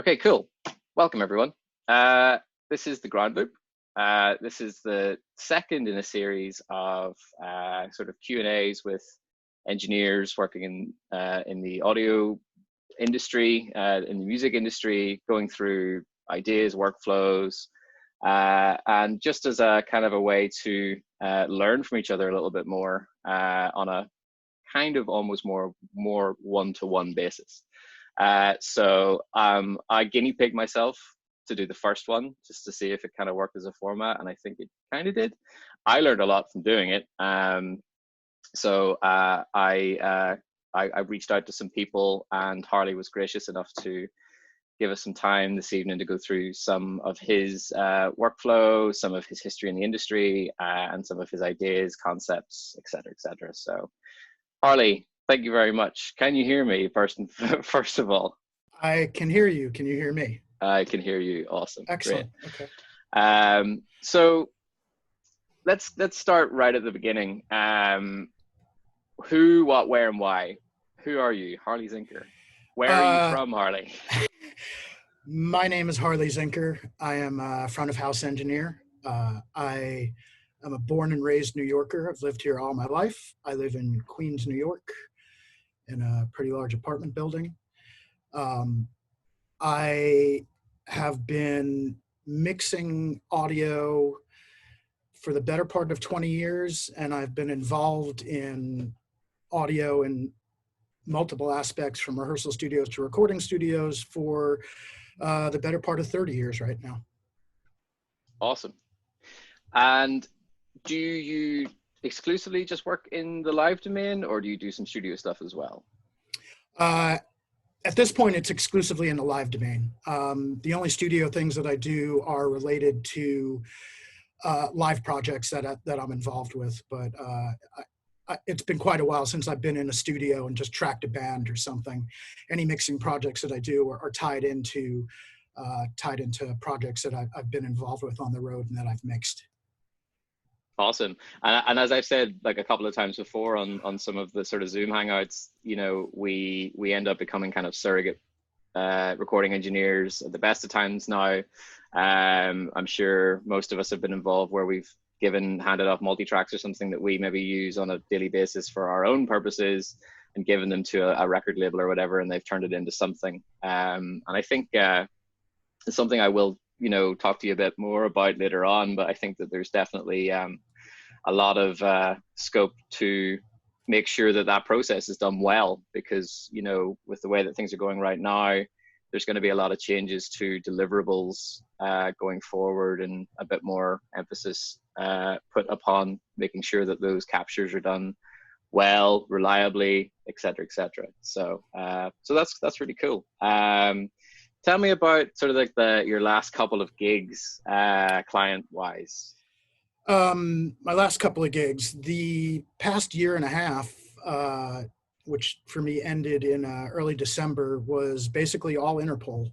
Okay, cool. Welcome everyone. This is the Ground Loop. This is the second in a series of sort of Q&As with engineers working in the audio industry, in the music industry, going through ideas, workflows, and just as a kind of a way to learn from each other a little bit more on a kind of almost more one-to-one basis. So I guinea pigged myself to do the first one just to see if it kind of worked as a format, and I think it kind of did. I learned a lot from doing it. So I reached out to some people, and Harley was gracious enough to give us some time this evening to go through some of his workflow, some of his history in the industry, and some of his ideas, concepts, etc., etc. So Harley, thank you very much. Can you hear me first of all? I can hear you. Can you hear me? I can hear you. Awesome. Excellent. Great. Okay. So let's start right at the beginning. Who, what, where, and why? Who are you? Harley Zinker. Where are you from, Harley? My name is Harley Zinker. I am a front of house engineer. I am a born and raised New Yorker. I've lived here all my life. I live in Queens, New York, in a pretty large apartment building. I have been mixing audio for the better part of 20 years, and I've been involved in audio in multiple aspects, from rehearsal studios to recording studios, for the better part of 30 years right now. Awesome. And do you exclusively just work in the live domain, or do you do some studio stuff as well? At this point, it's exclusively in the live domain. The only studio things that I do are related to live projects that I'm involved with, but it's been quite a while since I've been in a studio and just tracked a band or something. Any mixing projects that I do are tied into projects that I've been involved with on the road and that I've mixed. Awesome. And as I've said like a couple of times before on some of the sort of Zoom hangouts, you know, we end up becoming kind of surrogate recording engineers at the best of times now. I'm sure most of us have been involved where we've handed off multi-tracks or something that we maybe use on a daily basis for our own purposes and given them to a record label or whatever, and they've turned it into something. And I think it's something I will, you know, talk to you a bit more about later on, but I think that there's definitely a lot of scope to make sure that that process is done well, because, you know, with the way that things are going right now, there's going to be a lot of changes to deliverables going forward, and a bit more emphasis put upon making sure that those captures are done well, reliably, et cetera, et cetera. So that's really cool. Tell me about sort of like your last couple of gigs, client wise. My last couple of gigs, the past year and a half, which for me ended in early December, was basically all Interpol.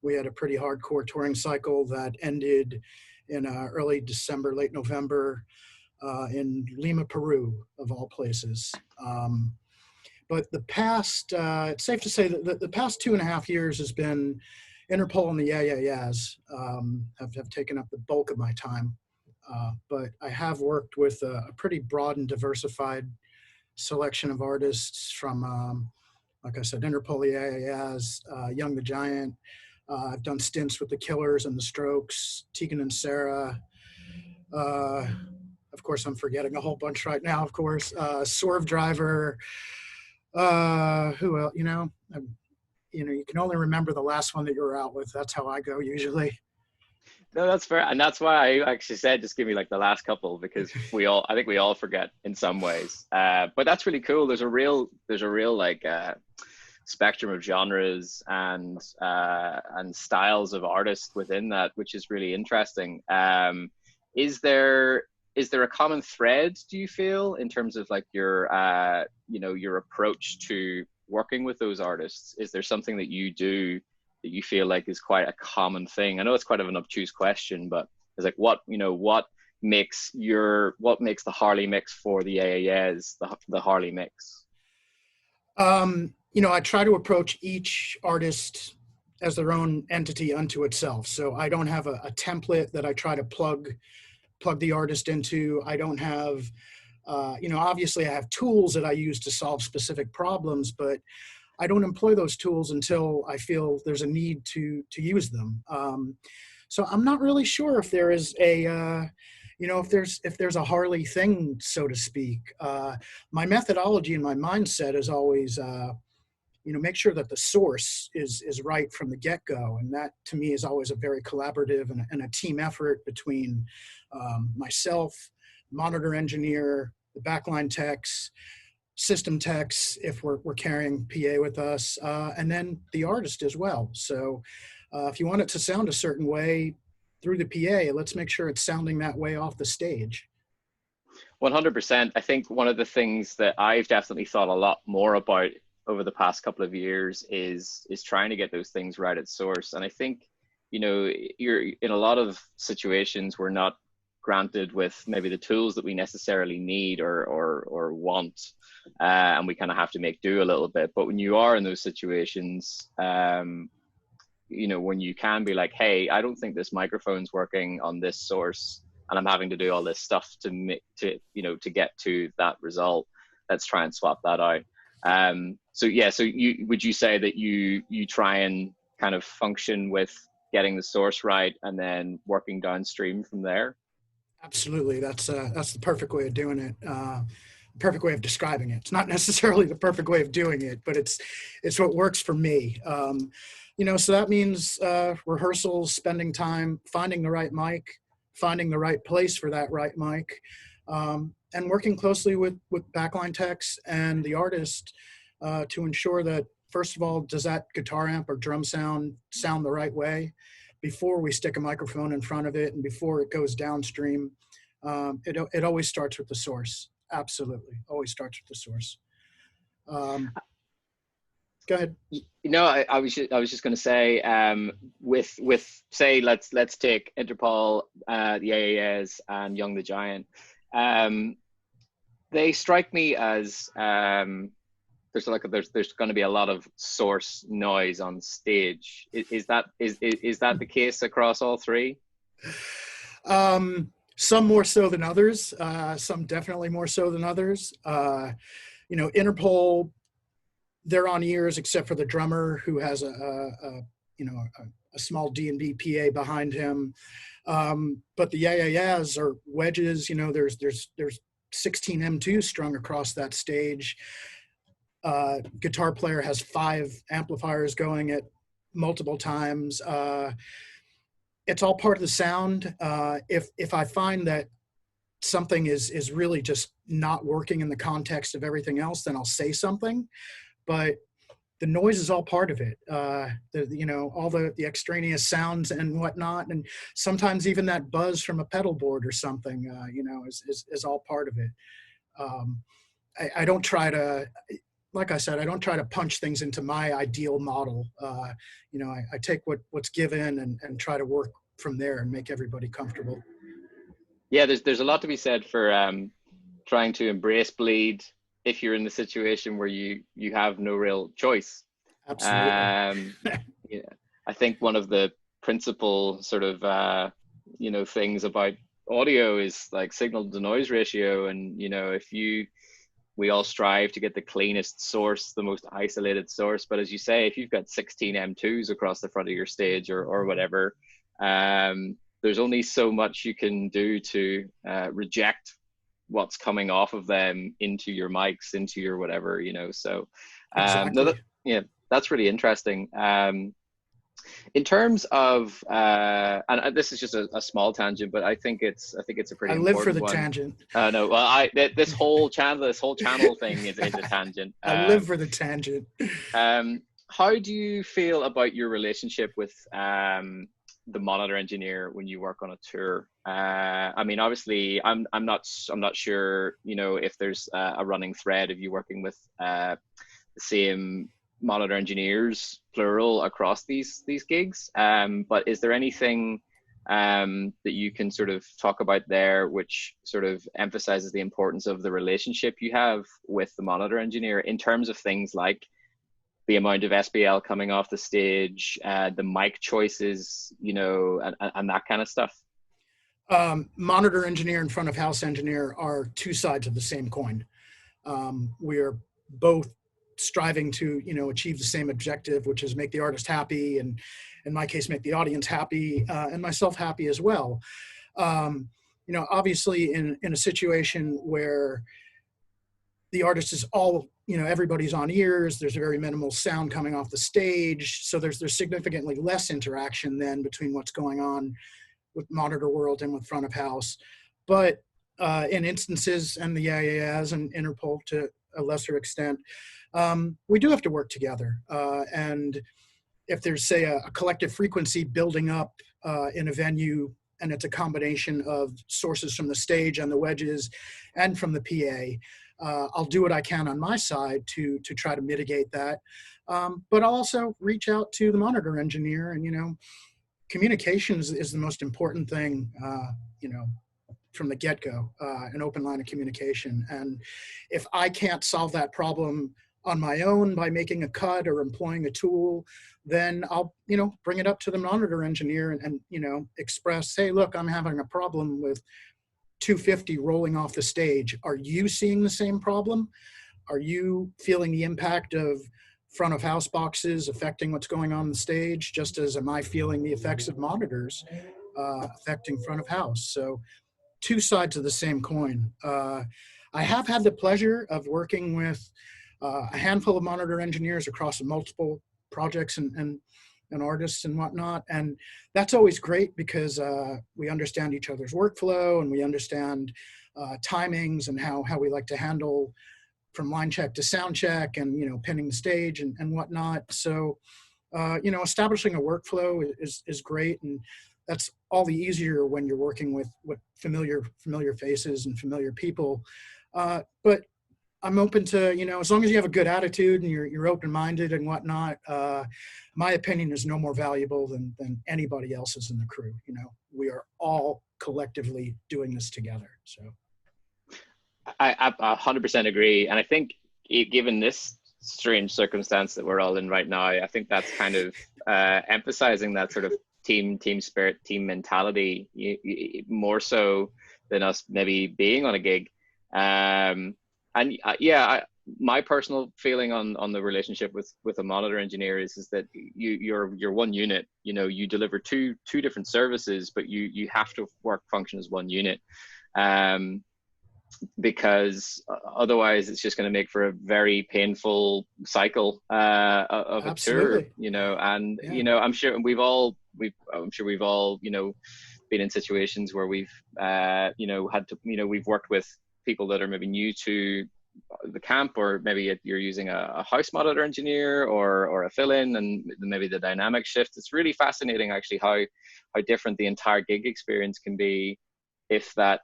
We had a pretty hardcore touring cycle that ended in early December, late November, in Lima, Peru, of all places. But the past, it's safe to say that the past 2.5 years has been Interpol and the Yeah Yeah Yeahs have taken up the bulk of my time. But I have worked with a pretty broad and diversified selection of artists from, like I said, Interpol, the Yeah Yeah Yeahs, Young the Giant. I've done stints with the Killers and the Strokes, Tegan and Sarah. Of course, I'm forgetting a whole bunch right now, of course. Swerve Driver. Who else? You know, you can only remember the last one that you were out with. That's how I go usually. No, that's fair, and that's why I actually said just give me like the last couple, because I think we all forget in some ways. But that's really cool. There's a real like spectrum of genres and styles of artists within that, which is really interesting. Is there a common thread, do you feel, in terms of like your your approach to working with those artists? Is there something that you do that you feel like is quite a common thing? I know it's quite of an obtuse question, but it's like what makes the Harley mix for the AAS the Harley mix? I try to approach each artist as their own entity unto itself. So I don't have a template that I try to plug the artist into. I don't have, obviously I have tools that I use to solve specific problems, but I don't employ those tools until I feel there's a need to use them. So I'm not really sure if there is if there's a Harley thing, so to speak. My methodology and my mindset is always, make sure that the source is right from the get-go, and that to me is always a very collaborative and a team effort between myself, monitor engineer, the backline techs, system techs if we're carrying PA with us, and then the artist as well. So if you want it to sound a certain way through the PA, let's make sure it's sounding that way off the stage. 100%. I think one of the things that I've definitely thought a lot more about over the past couple of years is trying to get those things right at source. And I think, you're in a lot of situations we're not granted with maybe the tools that we necessarily need or want, and we kind of have to make do a little bit. But when you are in those situations, when you can be like, hey, I don't think this microphone's working on this source, and I'm having to do all this stuff to get to that result. Let's try and swap that out. So would you say that you try and kind of function with getting the source right and then working downstream from there? Absolutely, that's the perfect way of doing it. Perfect way of describing it. It's not necessarily the perfect way of doing it, but it's what works for me. So that means rehearsals, spending time, finding the right mic, finding the right place for that right mic, and working closely with backline techs and the artist to ensure that, first of all, does that guitar amp or drum sound the right way before we stick a microphone in front of it and before it goes downstream. It always starts with the source. Absolutely, always starts with the source. Go ahead. I was just going to say, with say let's take Interpol, the AAS, and Young the Giant. They strike me as there's going to be a lot of source noise on stage. Is that the case across all three? Some more so than others. Some definitely more so than others. Interpol, they're on ears except for the drummer, who has a small D&B PA behind him. But the yeah-yeah-yeahs are wedges. There's 16 M2s strung across that stage. Guitar player has 5 amplifiers going at multiple times. It's all part of the sound. If I find that something is really just not working in the context of everything else, then I'll say something. But the noise is all part of it. All the extraneous sounds and whatnot, and sometimes even that buzz from a pedal board or something, is all part of it. I don't try to, like I said, I don't try to punch things into my ideal model. I take what's given and try to work from there and make everybody comfortable. Yeah, there's a lot to be said for trying to embrace bleed if you're in the situation where you have no real choice. Absolutely. I think one of the principal sort of things about audio is like signal to noise ratio, and we all strive to get the cleanest source, the most isolated source, but as you say, if you've got 16 M2s across the front of your stage or whatever, there's only so much you can do to reject what's coming off of them into your mics, into your whatever, so Exactly. That's really interesting. In terms of and this is just a small tangent, but I think it's a pretty important one. I live for the tangent. No, well, this whole channel thing is a tangent. I live for the tangent. How do you feel about your relationship with the monitor engineer when you work on a tour? I mean, obviously, I'm not sure, if there's a running thread of you working with the same monitor engineers, plural, across these gigs. But is there anything that you can sort of talk about there, which sort of emphasizes the importance of the relationship you have with the monitor engineer in terms of things like the amount of SBL coming off the stage, the mic choices, you know, and that kind of stuff? Monitor engineer and front of house engineer are two sides of the same coin. We are both striving to, you know, achieve the same objective, which is make the artist happy, and in my case, make the audience happy, and myself happy as well. You know, obviously in a situation where the artist is all, you know, everybody's on ears, there's a very minimal sound coming off the stage. So there's significantly less interaction then between what's going on with monitor world and with front of house. But in instances, and the IAAs and Interpol to a lesser extent, we do have to work together. And if there's, say, a collective frequency building up in a venue, and it's a combination of sources from the stage and the wedges and from the PA, I'll do what I can on my side to try to mitigate that. But I'll also reach out to the monitor engineer, and, you know, communications is the most important thing, you know, from the get-go, an open line of communication. And if I can't solve that problem on my own by making a cut or employing a tool, then I'll, you know, bring it up to the monitor engineer and, you know, express, hey, look, I'm having a problem with 250 rolling off the stage. Are you seeing the same problem? Are you feeling the impact of front of house boxes affecting what's going on the stage, just as am I feeling the effects of monitors affecting front of house? So two sides of the same coin. I have had the pleasure of working with a handful of monitor engineers across multiple projects and artists and whatnot. And that's always great because we understand each other's workflow, and we understand timings and how we like to handle from line check to sound check, and, you know, pinning the stage and whatnot. So, you know, establishing a workflow is great. And that's all the easier when you're working with familiar faces and familiar people. But I'm open to, you know, as long as you have a good attitude and you're open-minded and whatnot, my opinion is no more valuable than anybody else's in the crew. You know, we are all collectively doing this together. So I 100% agree. And I think given this strange circumstance that we're all in right now, I think that's kind of emphasizing that sort of team spirit, team mentality, more so than us maybe being on a gig. My personal feeling on the relationship with a monitor engineer is that you're one unit. You know, you deliver two different services, but you have to function as one unit, because otherwise it's just going to make for a very painful cycle of a tour. You know, and you know, I'm sure we've all you know, been in situations where we've you know, had to, you know, we've worked with people that are maybe new to the camp, or maybe you're using a house monitor engineer or a fill-in, and maybe the dynamic shift. It's really fascinating actually how different the entire gig experience can be if that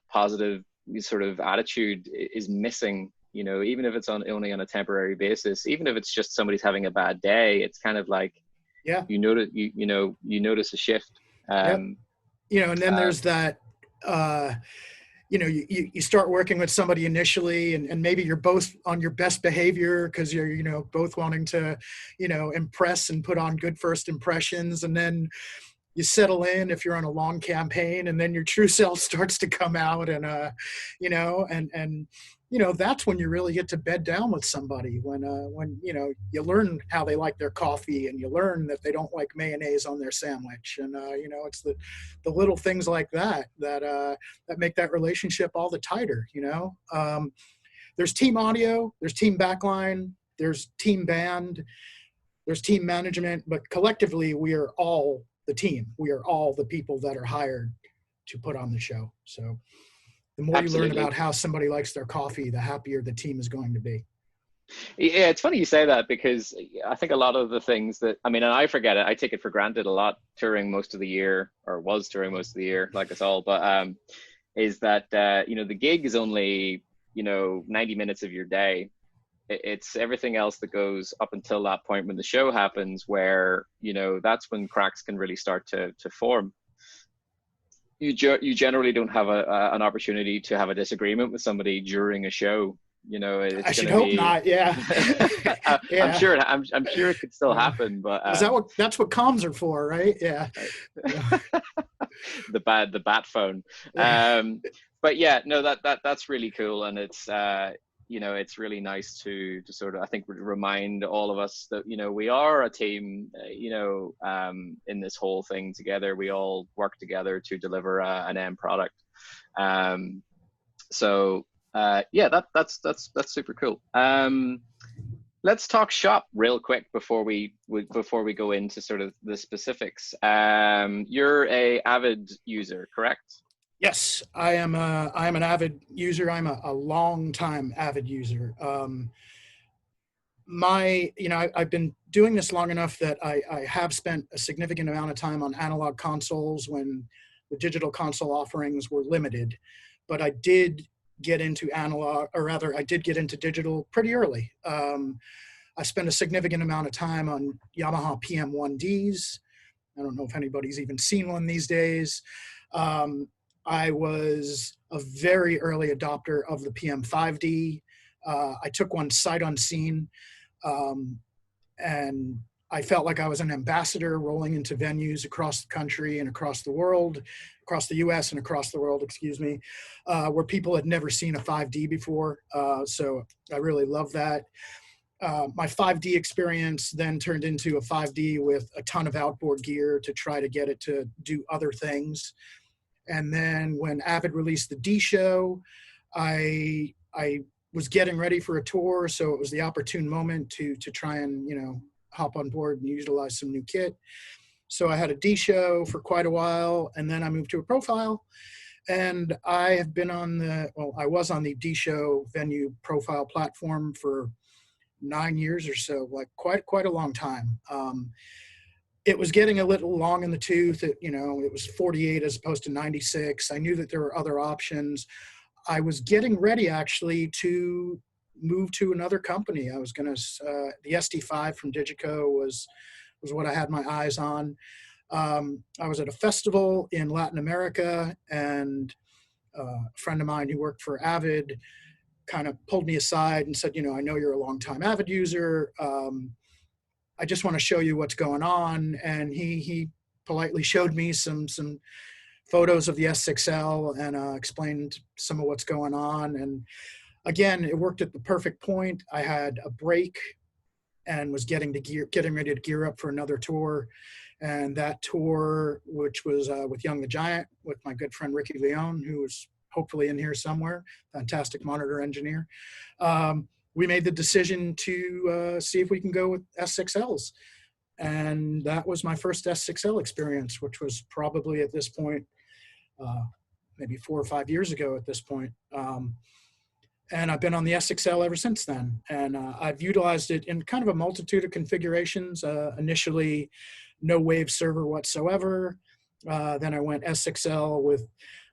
positive sort of attitude is missing, you know, even if it's only on a temporary basis, even if it's just somebody's having a bad day. It's kind of like, you notice a shift. You know, and then there's that you know, you start working with somebody initially, and maybe you're both on your best behavior because you're, you know, both wanting to, you know, impress and put on good first impressions. And then you settle in if you're on a long campaign, and then your true self starts to come out. And, you know, and, you know, that's when you really get to bed down with somebody, when, you know, you learn how they like their coffee, and you learn that they don't like mayonnaise on their sandwich. And, you know, it's the little things like that make that relationship all the tighter, you know. There's team audio, there's team backline, there's team band, there's team management, but collectively we are all the team. We are all the people that are hired to put on the show. So the more you learn about how somebody likes their coffee, the happier the team is going to be. Yeah, it's funny you say that, because I think a lot of the things that, I mean, and I forget it, I take it for granted a lot touring most of the year, or was touring most of the year, like us all, but is that, you know, the gig is only, you know, 90 minutes of your day. It's everything else that goes up until that point when the show happens, where, you know, that's when cracks can really start to form. You generally don't have an opportunity to have a disagreement with somebody during a show. You know, I it's going should to hope be. not. Yeah. I'm Yeah. sure. I'm sure it could still Yeah. happen, but Is that what, that's what comms are for, right? Yeah. Yeah. the bat phone. Yeah. Um, but yeah, no, that's really cool, and it's you know, it's really nice to sort of, I think, remind all of us that, you know, we are a team, you know, in this whole thing together. We all work together to deliver an end product. Um, so yeah, that's super cool. Let's talk shop real quick before we go into sort of the specifics. You're a avid user, correct? Yes, I am an avid user. I'm a long time avid user. I've been doing this long enough that I have spent a significant amount of time on analog consoles when the digital console offerings were limited. But I did get into analog, or rather, I did get into digital pretty early. I spent a significant amount of time on Yamaha PM1Ds. I don't know if anybody's even seen one these days. Um, I was a very early adopter of the PM5D. I took one sight unseen, um, and I felt like I was an ambassador rolling into venues across the country and across the world, across the US and across the world, excuse me, where people had never seen a 5D before. So I really love that. My 5D experience then turned into a 5D with a ton of outboard gear to try to get it to do other things. And then when Avid released the D Show, I was getting ready for a tour, so it was the opportune moment to try and, you know, hop on board and utilize some new kit. So I had a D Show for quite a while, and then I moved to a profile. And I have been on I was on the D Show venue profile platform for 9 years or so, like quite a long time. It was getting a little long in the tooth. You know, it was 48 as opposed to 96. I knew that there were other options. I was getting ready actually to move to another company. I was going to, the SD5 from Digico was what I had my eyes on. I was at a festival in Latin America, and a friend of mine who worked for Avid kind of pulled me aside and said, you know, I know you're a longtime Avid user. I just want to show you what's going on. And he politely showed me some photos of the S6L and explained some of what's going on. And again, it worked at the perfect point. I had a break and was getting ready to gear up for another tour. And that tour, which was with Young the Giant, with my good friend Ricky Leone, who was hopefully in here somewhere, fantastic monitor engineer. We made the decision to see if we can go with S6Ls. And that was my first S6L experience, which was probably at this point, maybe 4 or 5 years ago at this point. And I've been on the S6L ever since then. And I've utilized it in kind of a multitude of configurations. Initially, no wave server whatsoever. Then I went S6L with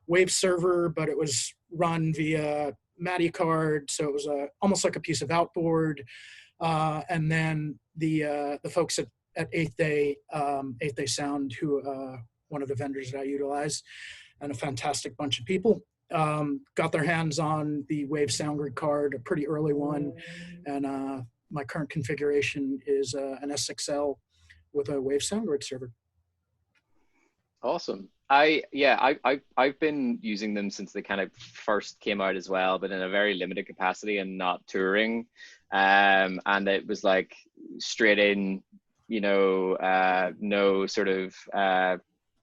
wave server, but it was run via MADI card. So it was almost like a piece of outboard. And then the folks at Eighth Day Sound, who one of the vendors that I utilize, and a fantastic bunch of people, got their hands on the Wave Sound Grid card, a pretty early one. And my current configuration is an S6L with a Wave Sound Grid server. Awesome. I've been using them since they kind of first came out as well, but in a very limited capacity and not touring. And it was like straight in, you know, no sort of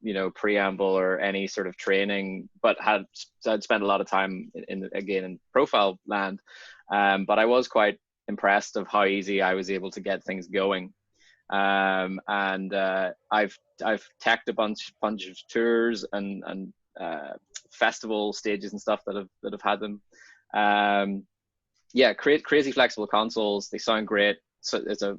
you know, preamble or any sort of training, but had spent a lot of time in profile land. But I was quite impressed of how easy I was able to get things going. And I've teched a bunch of tours and festival stages and stuff that have had them. Yeah, crazy flexible consoles. They sound great. So it's a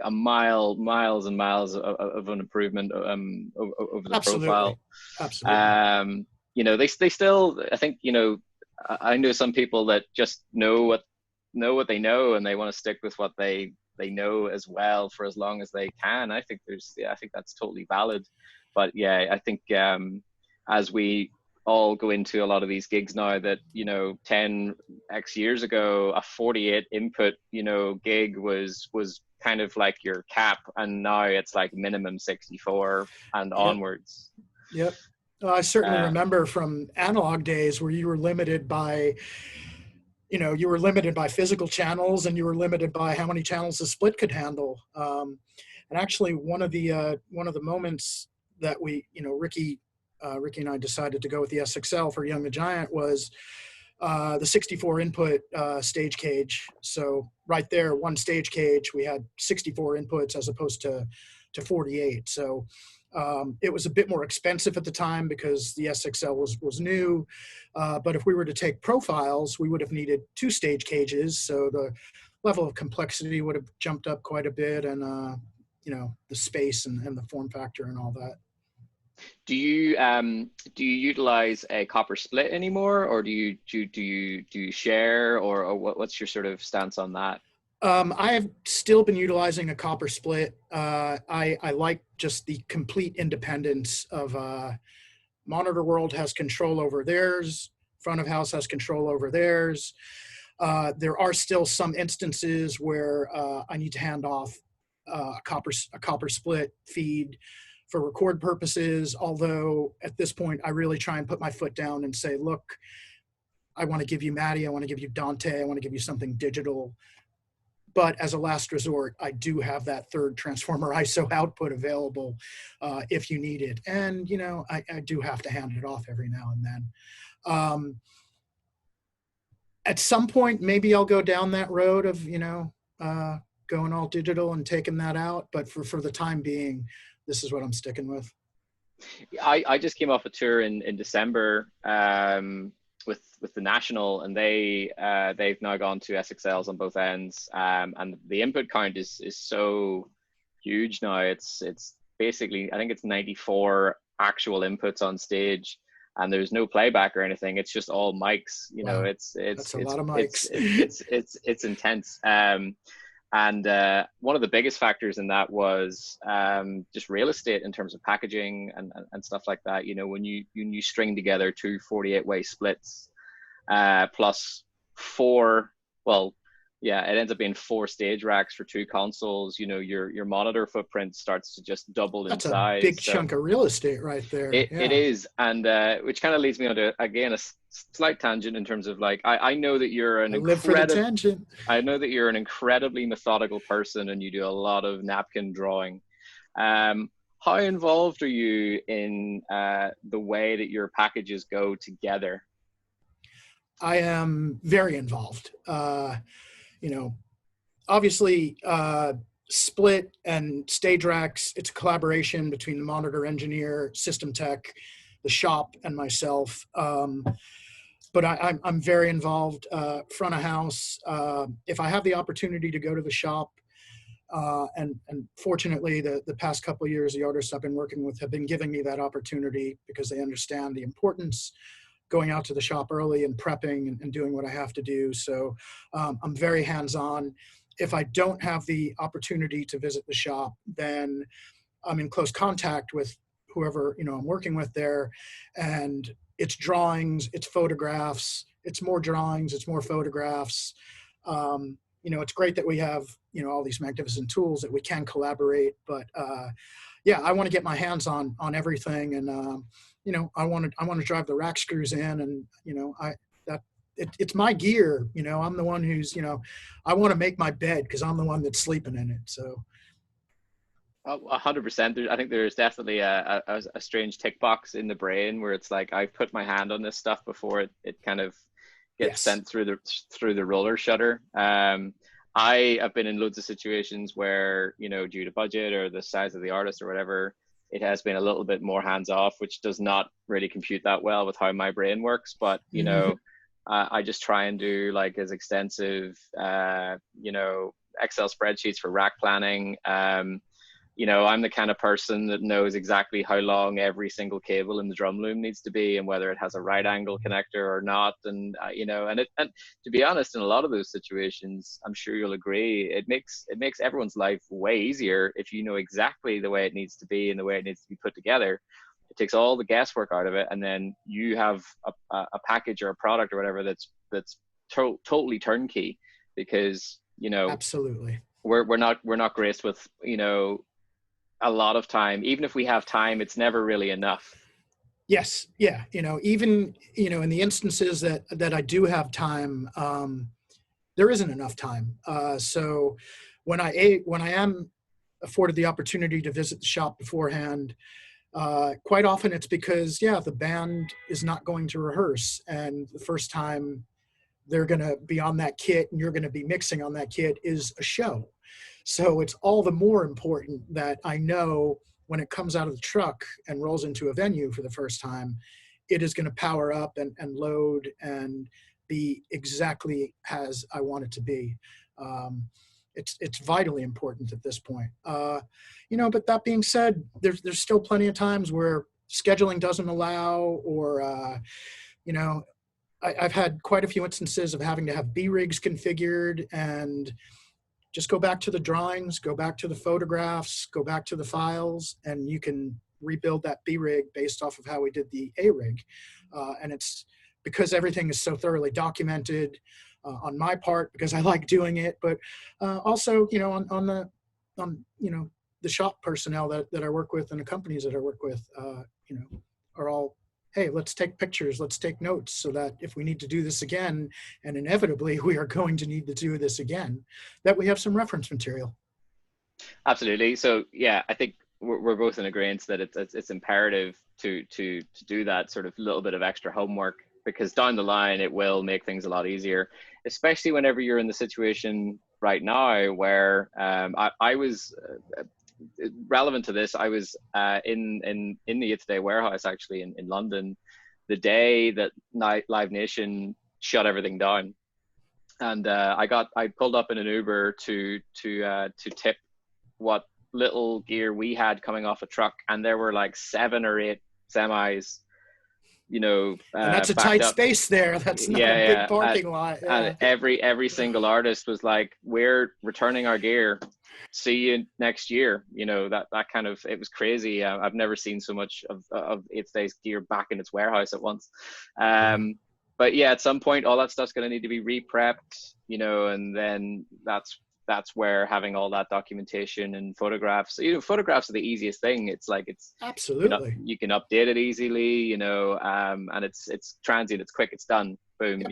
miles and miles of an improvement over the Absolutely. profile. Absolutely. You know, they still, I think, you know, I know some people that just know what they know, and they want to stick with what they know as well for as long as they can. I think I think that's totally valid. But yeah, I think as we all go into a lot of these gigs now that, 10x years ago, a 48 input, gig was kind of like your cap, and now it's like minimum 64 and Yep. onwards. Yep. I certainly Uh, remember from analog days where you were limited by, you were limited by physical channels, and you were limited by how many channels the split could handle. And actually, one of the moments that Ricky and I decided to go with the SXL for Young the Giant was the 64 input stage cage. So right there, one stage cage, we had 64 inputs as opposed to 48. So it was a bit more expensive at the time because the SXL was new. But if we were to take profiles, we would have needed two stage cages. So the level of complexity would have jumped up quite a bit, and the space and the form factor and all that. do you utilize a copper split anymore, or do you share, or what's your sort of stance on that? I have still been utilizing a copper split. I like just the complete independence of Monitor World has control over theirs. Front of house has control over theirs. There are still some instances where I need to hand off a copper split feed for record purposes. Although at this point, I really try and put my foot down and say, look, I want to give you Maddie, I want to give you Dante, I want to give you something digital. But as a last resort, I do have that third transformer ISO output available if you need it. And, I do have to hand it off every now and then. At some point, maybe I'll go down that road of, going all digital and taking that out. But for the time being, this is what I'm sticking with. I just came off a tour in December with the National, and they've now gone to SXLs on both ends, and the input count is so huge now. It's basically, I think it's 94 actual inputs on stage, and there's no playback or anything. It's just all mics. Wow. It's That's a lot of mics. it's intense. And one of the biggest factors in that was just real estate in terms of packaging and stuff like that. When you string together two 48-way splits plus four, it ends up being four stage racks for two consoles. Your monitor footprint starts to just double in size. That's a big chunk of real estate right there. It is, and which kind of leads me on to, again, a slight tangent in terms of, like, I know that you're an I know that you're an incredibly methodical person, and you do a lot of napkin drawing. How involved are you in the way that your packages go together? I am very involved. Obviously, split and stage racks, it's a collaboration between the monitor engineer, system tech, the shop, and myself. But I'm very involved front of house. If I have the opportunity to go to the shop, and fortunately, the past couple of years, the artists I've been working with have been giving me that opportunity because they understand the importance going out to the shop early and prepping and doing what I have to do. So I'm very hands-on. If I don't have the opportunity to visit the shop, then I'm in close contact with whoever I'm working with there, and it's drawings, it's photographs, it's more drawings, it's more photographs. It's great that we have all these magnificent tools that we can collaborate, but I want to get my hands on everything, and I want to drive the rack screws in, and it's my gear. I'm the one who's I want to make my bed because I'm the one that's sleeping in it. So 100%. I think there's definitely a strange tick box in the brain where it's like, I've put my hand on this stuff before it kind of gets sent through the roller shutter. I have been in loads of situations where, due to budget or the size of the artist or whatever, it has been a little bit more hands off, which does not really compute that well with how my brain works. But, I just try and do like as extensive, Excel spreadsheets for rack planning. I'm the kind of person that knows exactly how long every single cable in the drum loom needs to be and whether it has a right angle connector or not. And, and to be honest, in a lot of those situations, I'm sure you'll agree, it makes everyone's life way easier if you know exactly the way it needs to be and the way it needs to be put together. It takes all the guesswork out of it, and then you have a package or a product or whatever that's totally turnkey, because Absolutely. we're not graced with a lot of time. Even if we have time, it's never really enough. Yes. Yeah. Even, in the instances that I do have time, there isn't enough time. So when I am afforded the opportunity to visit the shop beforehand, quite often it's because, yeah, the band is not going to rehearse. And the first time they're going to be on that kit and you're going to be mixing on that kit is a show. So it's all the more important that I know when it comes out of the truck and rolls into a venue for the first time, it is going to power up and load and be exactly as I want it to be. It's vitally important at this point. But that being said, there's still plenty of times where scheduling doesn't allow, or I've had quite a few instances of having to have B rigs configured and just go back to the drawings, go back to the photographs, go back to the files, and you can rebuild that B rig based off of how we did the A rig. And it's because everything is so thoroughly documented on my part, because I like doing it, but also, on the shop personnel that I work with and the companies that I work with, are all, hey, let's take pictures, let's take notes, so that if we need to do this again, and inevitably we are going to need to do this again, that we have some reference material. Absolutely. So yeah, I think we're both in agreement that it's imperative to do that sort of little bit of extra homework, because down the line it will make things a lot easier, especially whenever you're in the situation right now where I was relevant to this. I was in the It's Day warehouse actually in London the day that Live Nation shut everything down, and I pulled up in an Uber to tip what little gear we had coming off a truck, and there were like 7 or 8 semis, and that's a tight up. space there. That's not a big parking lot. Yeah. And every single artist was like, "We're returning our gear. See you next year." That kind of, it was crazy. I've never seen so much of It's Day's gear back in its warehouse at once. But yeah, at some point, all that stuff's going to need to be re-prepped, and then that's where having all that documentation and photographs. Photographs are the easiest thing. It's like absolutely, you can update it easily, and it's transient, it's quick, it's done. Boom,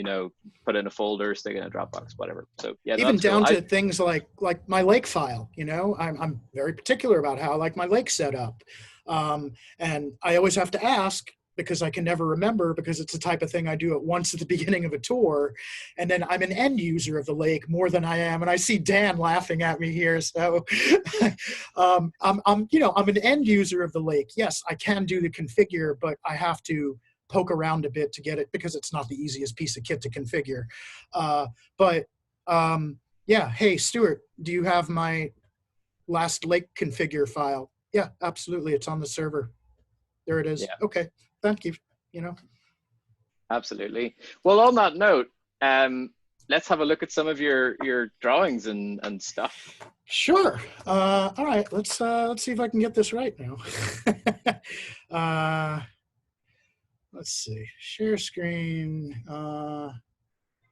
put it in a folder, stick it in a Dropbox, whatever. So yeah, even down to things like my lake file. I'm very particular about how I like my lake set up, and I always have to ask, because I can never remember, because it's the type of thing I do at once at the beginning of a tour. And then I'm an end user of the lake more than I am. And I see Dan laughing at me here. So I'm an end user of the lake. Yes, I can do the configure, but I have to poke around a bit to get it, because it's not the easiest piece of kit to configure. Yeah. Hey, Stuart, do you have my last lake configure file? Yeah, absolutely. It's on the server. There it is. Yeah. Okay. Thank you. Absolutely. Well, on that note, let's have a look at some of your drawings and stuff. Sure. All right. Let's see if I can get this right now. Let's see. Share screen. The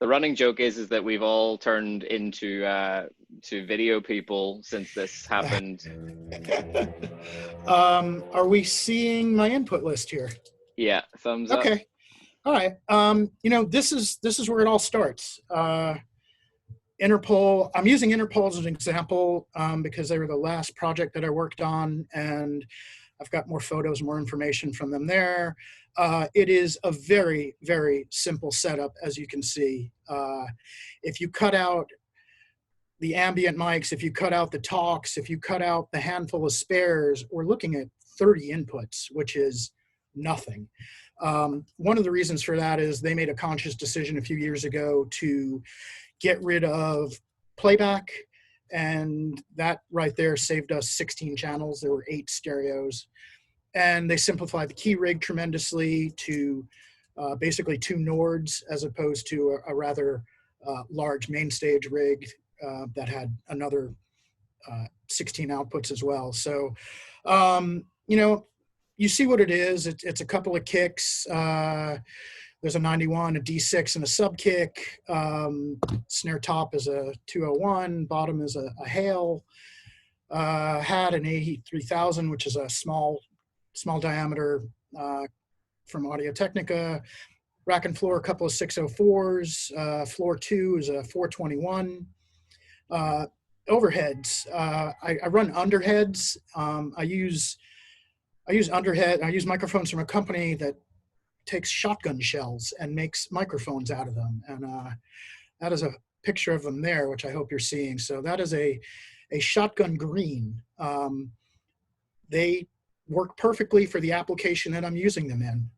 running joke is that we've all turned into to video people since this happened. Are we seeing my input list here? Yeah, thumbs up. Okay. All right. This is where it all starts. Interpol. I'm using Interpol as an example because they were the last project that I worked on, and I've got more photos, more information from them there. It is a very, very simple setup, as you can see. If you cut out the ambient mics, if you cut out the talks, if you cut out the handful of spares, we're looking at 30 inputs, which is nothing. One of the reasons for that is they made a conscious decision a few years ago to get rid of playback, and that right there saved us 16 channels. There were 8 stereos. And they simplified the key rig tremendously to basically 2 Nords, as opposed to a rather large main stage rig that had another 16 outputs as well. So, you see what it is. It's a couple of kicks. There's a 91, a D6, and a sub kick. Snare top is a 201. Bottom is a Hale. Had an A3000, which is a small diameter from Audio Technica. Rack and floor, a couple of 604s. Floor 2 is a 421. Overheads. I run underheads. I use underhead. I use microphones from a company that takes shotgun shells and makes microphones out of them. And that is a picture of them there, which I hope you're seeing. So that is a shotgun green. They work perfectly for the application that I'm using them in.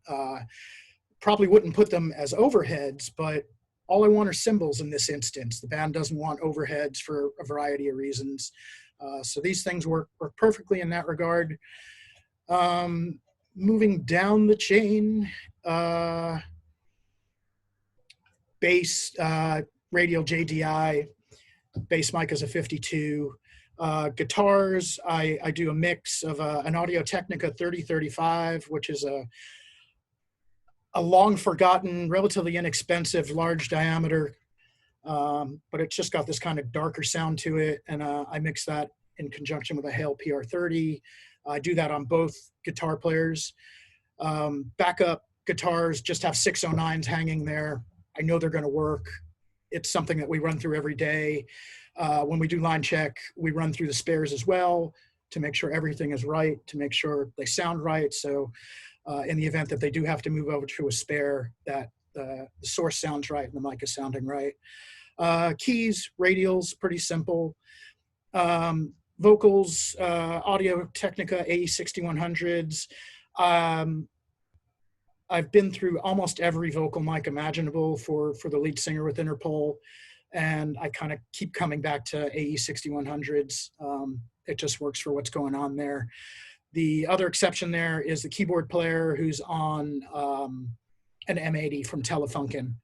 Probably wouldn't put them as overheads, but all I want are cymbals in this instance. The band doesn't want overheads for a variety of reasons. So these things work perfectly in that regard. Moving down the chain, bass, radial JDI, bass mic is a 52. Guitars, I do a mix of an Audio Technica 3035, which is a long forgotten, relatively inexpensive, large diameter, but it's just got this kind of darker sound to it. And I mix that in conjunction with a Hale PR30. I do that on both guitar players. Backup guitars just have 609s hanging there. I know they're going to work. It's something that we run through every day. When we do line check, we run through the spares as well to make sure everything is right, to make sure they sound right. So in the event that they do have to move over to a spare, that the source sounds right and the mic is sounding right. Keys, radials, pretty simple. Vocals, Audio Technica AE6100s. I've been through almost every vocal mic imaginable for the lead singer with Interpol, and I kind of keep coming back to AE6100s. It just works for what's going on there. The other exception there is the keyboard player who's on an M80 from Telefunken.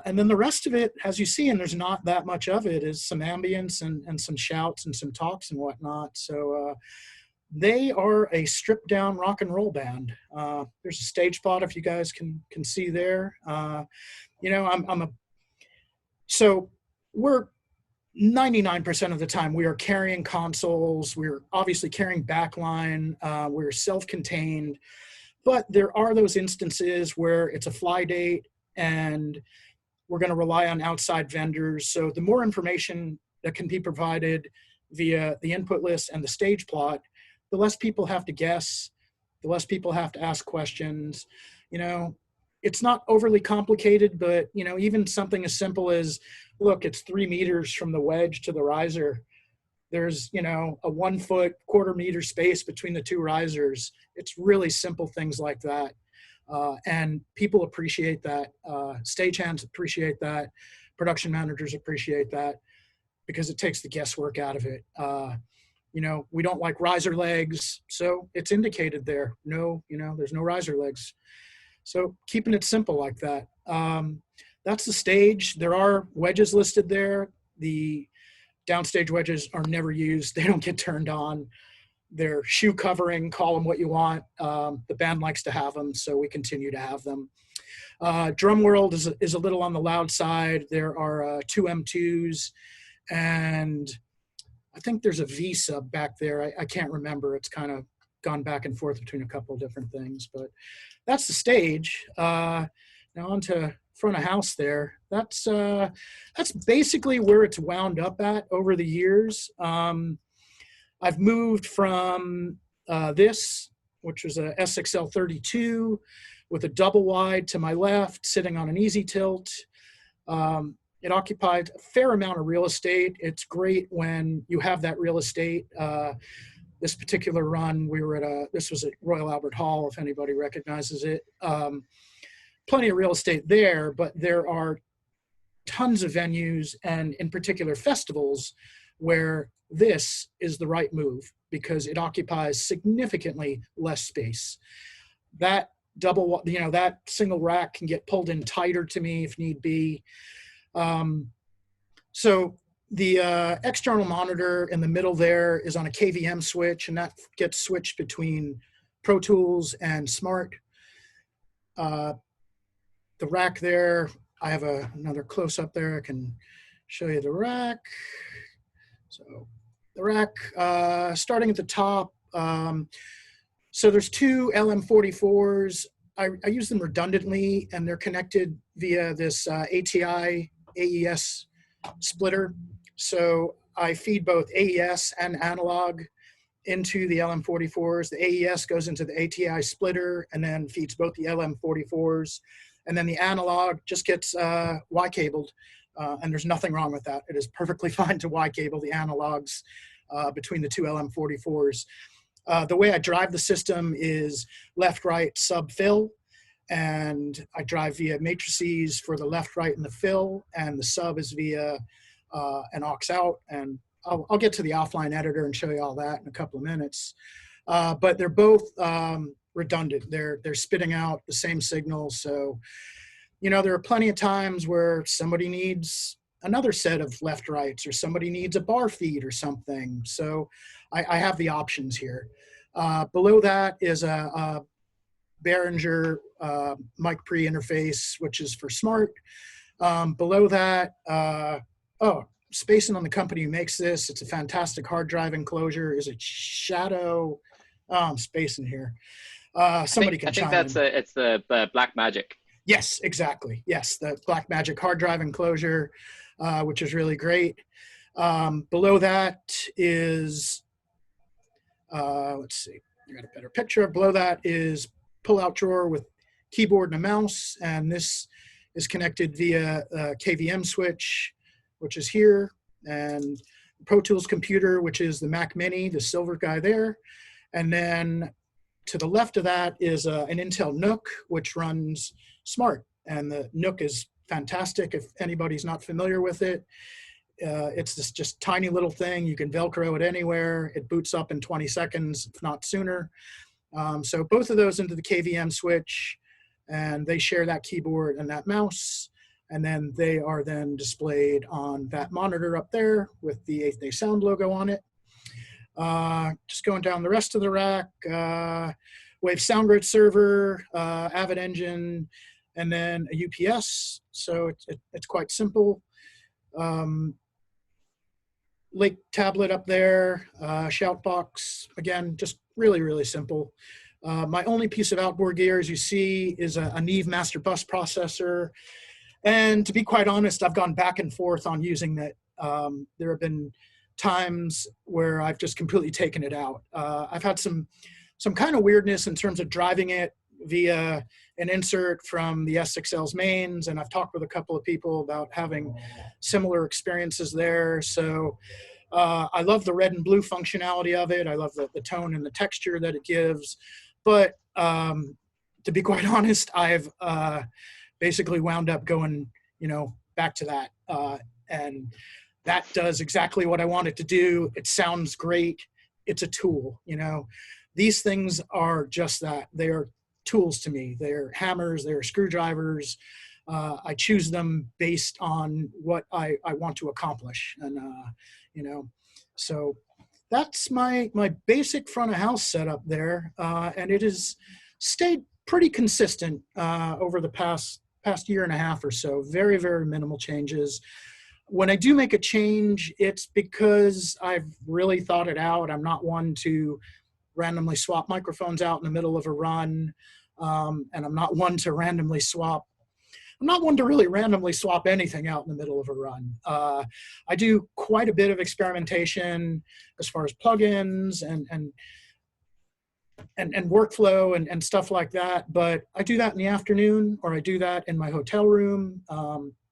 And then the rest of it, as you see, and there's not that much of it, is some ambience and some shouts and some talks and whatnot. So they are a stripped down rock and roll band. There's a stage plot if you guys can see there. You know, so we're 99% of the time we are carrying consoles. We're obviously carrying backline. We're self-contained, but there are those instances where it's a fly date and we're going to rely on outside vendors. So the more information that can be provided via the input list and the stage plot, the less people have to guess, the less people have to ask questions. You know, it's not overly complicated, but, you know, even something as simple as, look, it's 3 meters from the wedge to the riser. There's, you know, a 1 foot, quarter-meter space between the two risers. It's really simple things like that. And people appreciate that. Stagehands appreciate that. Production managers appreciate that because it takes the guesswork out of it. You know, we don't like riser legs, so it's indicated there. No, you know, there's no riser legs. So keeping it simple like that. That's the stage. There are wedges listed there. The downstage wedges are never used. They don't get turned on. They're shoe covering, call them what you want. The band likes to have them, so we continue to have them. Drum World is a little on the loud side. There are 2 M2s, and I think there's a V sub back there. I can't remember. It's kind of gone back and forth between a couple of different things, but that's the stage. Now on to front of house there. That's basically where it's wound up at over the years. I've moved from this, which was a SXL 32 with a double wide to my left, sitting on an easy tilt. It occupied a fair amount of real estate. It's great when you have that real estate. This particular run, we were at this was at Royal Albert Hall, if anybody recognizes it. Plenty of real estate there, but there are tons of venues and in particular festivals where this is the right move because it occupies significantly less space. That double, you know, that single rack can get pulled in tighter to me if need be. So the external monitor in the middle there is on a KVM switch, and that gets switched between Pro Tools and Smart. The rack there, I have another close up there. I can show you the rack. So the rack, starting at the top. So there's two LM44s. I use them redundantly, and they're connected via this ATI AES splitter. So I feed both AES and analog into the LM44s. The AES goes into the ATI splitter and then feeds both the LM44s. And then the analog just gets Y-cabled, and there's nothing wrong with that. It is perfectly fine to Y-cable the analogs between the two LM44s. The way I drive the system is left, right, sub, fill. And I drive via matrices for the left, right, and the fill. And the sub is via an aux out. And I'll get to the offline editor and show you all that in a couple of minutes. But they're both redundant. They're spitting out the same signal. So, you know, there are plenty of times where somebody needs another set of left rights, or somebody needs a bar feed or something. So I have the options here. Below that is a Behringer mic pre interface, which is for Smart. Below that, spacing on the company who makes this. It's a fantastic hard drive enclosure. Is it Shadow? I'm spacing here. Somebody can chime in. It's the Black Magic. Yes, exactly. Yes, the Black Magic hard drive enclosure, which is really great. Below that is, let's see, I got a better picture. Below that is pull-out drawer with keyboard and a mouse, and this is connected via a KVM switch, which is here, and Pro Tools computer, which is the Mac Mini, the silver guy there. And then to the left of that is an Intel NUC, which runs Smart. And the NUC is fantastic if anybody's not familiar with it. It's this just tiny little thing. You can Velcro it anywhere. It boots up in 20 seconds, if not sooner. So both of those into the KVM switch, and they share that keyboard and that mouse. And then they are then displayed on that monitor up there with the 8th Day Sound logo on it. Just going down the rest of the rack, Wave SoundGrid server, Avid Engine, and then a UPS. So it's quite simple. Lake tablet up there, Shoutbox, again, just really, really simple. My only piece of outboard gear, as you see, is a Neve Master Bus processor. And to be quite honest, I've gone back and forth on using that. There have been times where I've just completely taken it out. I've had some kind of weirdness in terms of driving it via an insert from the S6L's mains, and I've talked with a couple of people about having similar experiences there. So I love the red and blue functionality of it. I love the tone and the texture that it gives. But to be quite honest, I've basically wound up going, back to that. And that does exactly what I want it to do. It sounds great. It's a tool, These things are just that. They are tools to me. They're hammers, they're screwdrivers. I choose them based on what I want to accomplish. And, so that's my basic front of house setup there. And it has stayed pretty consistent over the past year and a half or so. Very, very minimal changes. When I do make a change, it's because I've really thought it out. I'm not one to randomly swap microphones out in the middle of a run. And I'm not one to really randomly swap anything out in the middle of a run. I do quite a bit of experimentation as far as plugins and workflow and stuff like that. But I do that in the afternoon, or I do that in my hotel room.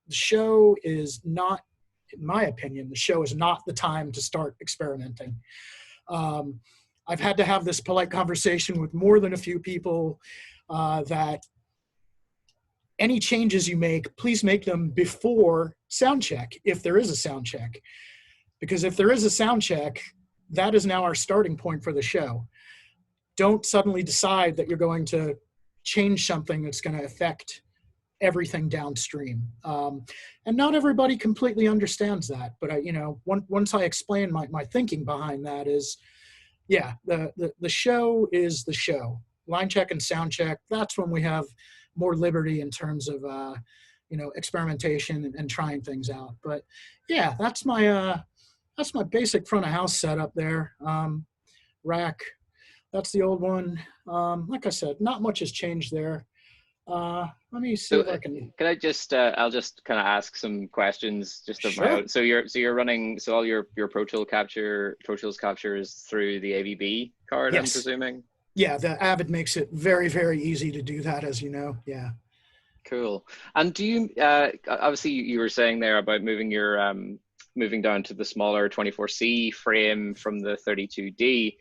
The show is not, in my opinion, the show is not the time to start experimenting. I've had to have this polite conversation with more than a few people that any changes you make, please make them before sound check, if there is a sound check. Because if there is a sound check, that is now our starting point for the show. Don't suddenly decide that you're going to change something that's going to affect everything downstream. And not everybody completely understands that. But once I explain my thinking behind that is, Yeah, the show is the show. Line check and sound check. That's when we have more liberty in terms of experimentation and trying things out. But yeah, that's my basic front of house setup there. Rack. That's the old one. Like I said, not much has changed there. Let me see So if I can. can I just I'll just kind of ask some questions just of my Sure. own. So you're running, so all your Pro Tools capture is through the AVB card, I'm Yes. presuming. Yeah, the Avid makes it very, very easy to do that, as you know. Yeah. Cool. And do you obviously you were saying there about moving your moving down to the smaller 24C frame from the 32D.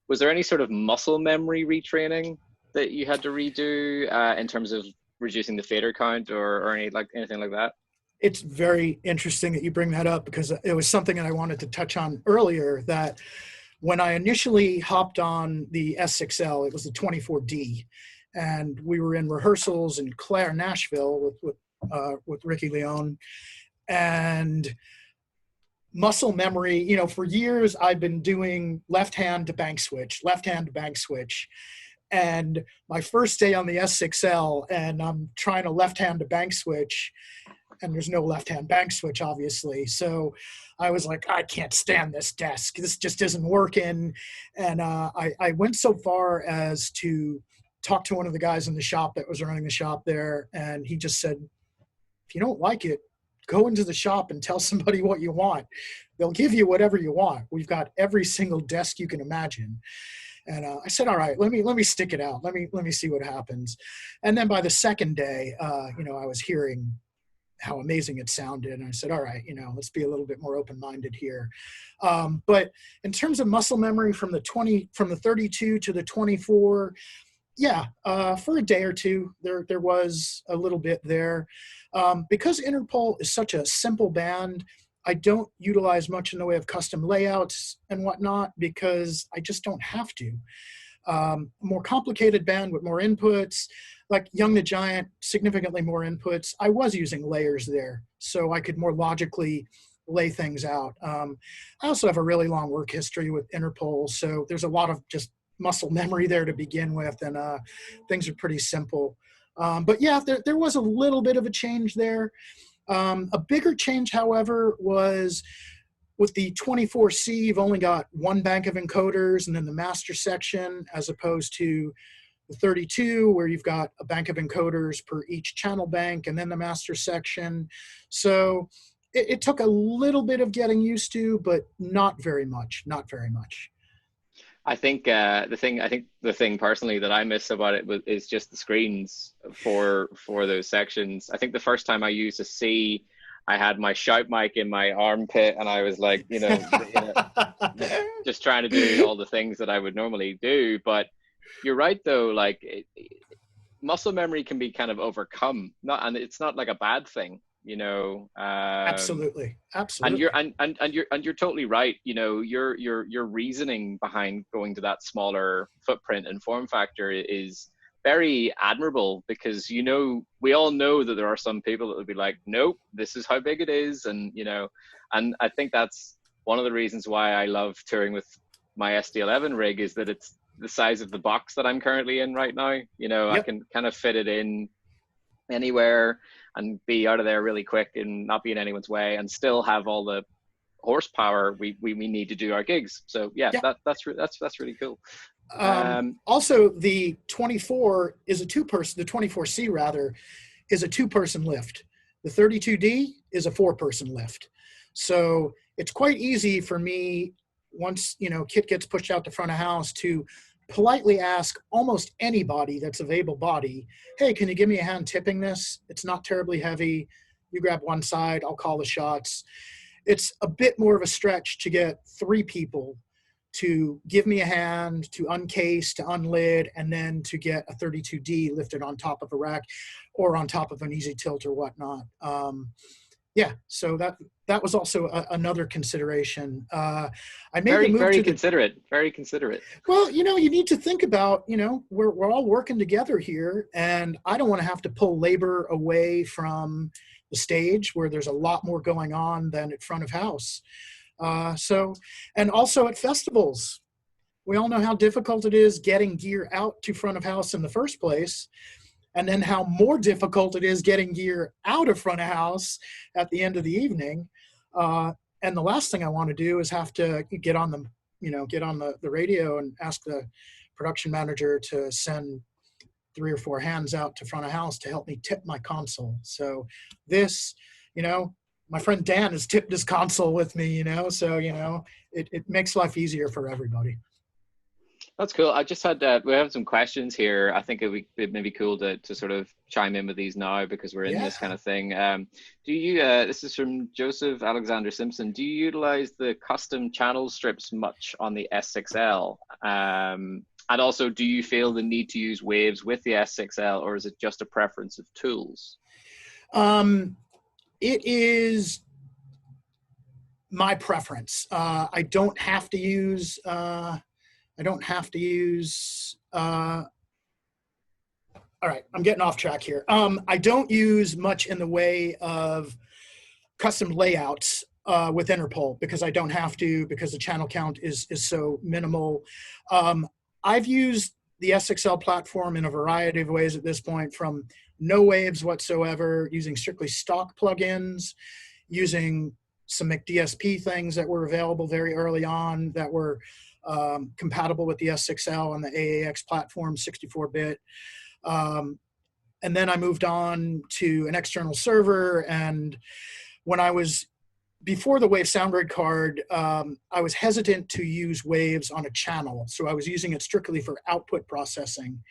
Was there any sort of muscle memory retraining that you had to redo in terms of reducing the fader count or anything like that? It's very interesting that you bring that up because it was something that I wanted to touch on earlier. That when I initially hopped on the S6L, it was the 24D, and we were in rehearsals in Clare, Nashville with Ricky Leone, and muscle memory. For years I've been doing left hand to bank switch, left hand to bank switch, and my first day on the S6L, and I'm trying to left hand to bank switch, and there's no left-hand bank switch, obviously. So I was like, I can't stand this desk. This just isn't working. And I went so far as to talk to one of the guys in the shop that was running the shop there. And he just said, if you don't like it, go into the shop and tell somebody what you want. They'll give you whatever you want. We've got every single desk you can imagine. And I said, all right, let me stick it out. Let me see what happens. And then by the second day, I was hearing how amazing it sounded. And I said, all right, let's be a little bit more open-minded here. But in terms of muscle memory from the 32 to the 24, yeah, for a day or two, there was a little bit there. Because Interpol is such a simple band, I don't utilize much in the way of custom layouts and whatnot because I just don't have to. More complicated band with more inputs, like Young the Giant, significantly more inputs. I was using layers there, so I could more logically lay things out. I also have a really long work history with Interpol, so there's a lot of just muscle memory there to begin with, and things are pretty simple. But yeah, there was a little bit of a change there. A bigger change, however, was with the 24C, you've only got one bank of encoders and then the master section, as opposed to the 32, where you've got a bank of encoders per each channel bank and then the master section. So it took a little bit of getting used to, but not very much, not very much. I think the thing personally that I miss about it is just the screens for those sections. I think the first time I used a C, I had my shout mic in my armpit, and I was like, just trying to do all the things that I would normally do. But you're right, though. Like muscle memory can be kind of overcome, and it's not like a bad thing, Absolutely, And you're absolutely. and you're totally right. Your reasoning behind going to that smaller footprint and form factor is very admirable, because we all know that there are some people that would be like, nope, this is how big it is, and I think that's one of the reasons why I love touring with my SD11 rig, is that it's the size of the box that I'm currently in right now. I Yep. can kind of fit it in anywhere and be out of there really quick and not be in anyone's way, and still have all the horsepower we need to do our gigs. So yeah, Yeah. that's really cool. Um, Also, the 24 is a two-person. The 24C rather is a two-person lift. The 32D is a four-person lift. So it's quite easy for me, once kit gets pushed out the front of house, to politely ask almost anybody that's of able body, hey, can you give me a hand tipping this? It's not terribly heavy. You grab one side, I'll call the shots. It's a bit more of a stretch to get three people to give me a hand, to uncase, to unlid, and then to get a 32D lifted on top of a rack or on top of an easy tilt or whatnot. Yeah, so that was also another consideration. I made the very, move very to the. considerate, very considerate. Well, you need to think about, we're all working together here, and I don't want to have to pull labor away from the stage where there's a lot more going on than at front of house. And also at festivals, we all know how difficult it is getting gear out to front of house in the first place, and then how more difficult it is getting gear out of front of house at the end of the evening. And the last thing I want to do is have to get on the radio and ask the production manager to send 3 or 4 hands out to front of house to help me tip my console. So this, my friend Dan has tipped his console with me, so, it makes life easier for everybody. That's cool. I just had, we have some questions here. I think it may be cool to sort of chime in with these now because we're in this kind of thing. This is from Joseph Alexander Simpson. Do you utilize the custom channel strips much on the S6L? And also, do you feel the need to use waves with the S6L, or is it just a preference of tools? It is my preference. I don't have to use, all right, I'm getting off track here. I don't use much in the way of custom layouts with Interpol because I don't have to, because the channel count is so minimal. I've used the S6L platform in a variety of ways at this point, from no waves whatsoever, using strictly stock plugins, using some McDSP things that were available very early on that were compatible with the S6L and the AAX platform, 64-bit. And then I moved on to an external server. And before the Wave sound grid card, I was hesitant to use waves on a channel. So I was using it strictly for output processing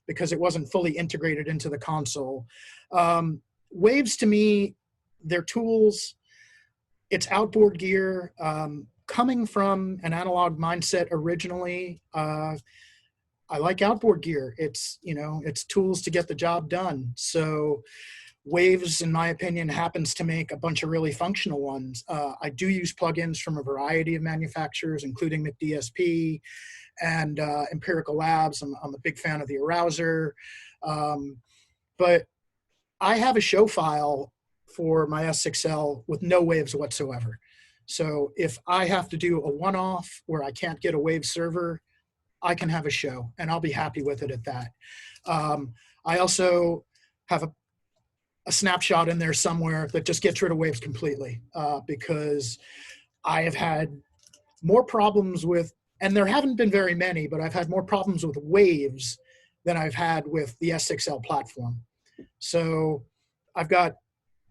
because it wasn't fully integrated into the console. Waves, to me, they're tools. It's outboard gear. Coming from an analog mindset originally, I like outboard gear. It's tools to get the job done. So Waves, in my opinion, happens to make a bunch of really functional ones. I do use plugins from a variety of manufacturers, including McDSP and Empirical Labs. I'm a big fan of the Arouser. But I have a show file for my S6L with no waves whatsoever. So if I have to do a one-off where I can't get a wave server, I can have a show, and I'll be happy with it at that. I also have a snapshot in there somewhere that just gets rid of waves completely because I have had more problems with, and there haven't been very many, but I've had more problems with waves than I've had with the S6L platform. So I've got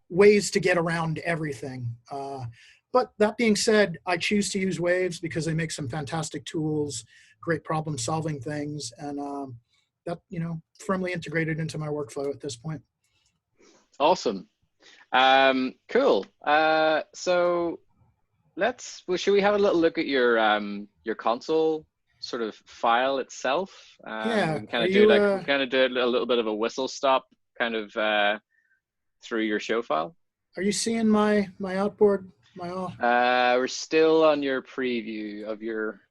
ways to get around everything. But that being said, I choose to use waves because they make some fantastic tools, great problem solving things, and that, firmly integrated into my workflow at this point. Awesome. Cool. So should we have a little look at your console sort of file itself? Yeah. Kind of do a little bit of a whistle stop kind of through your show file. Are you seeing my outboard? We're still on your preview of your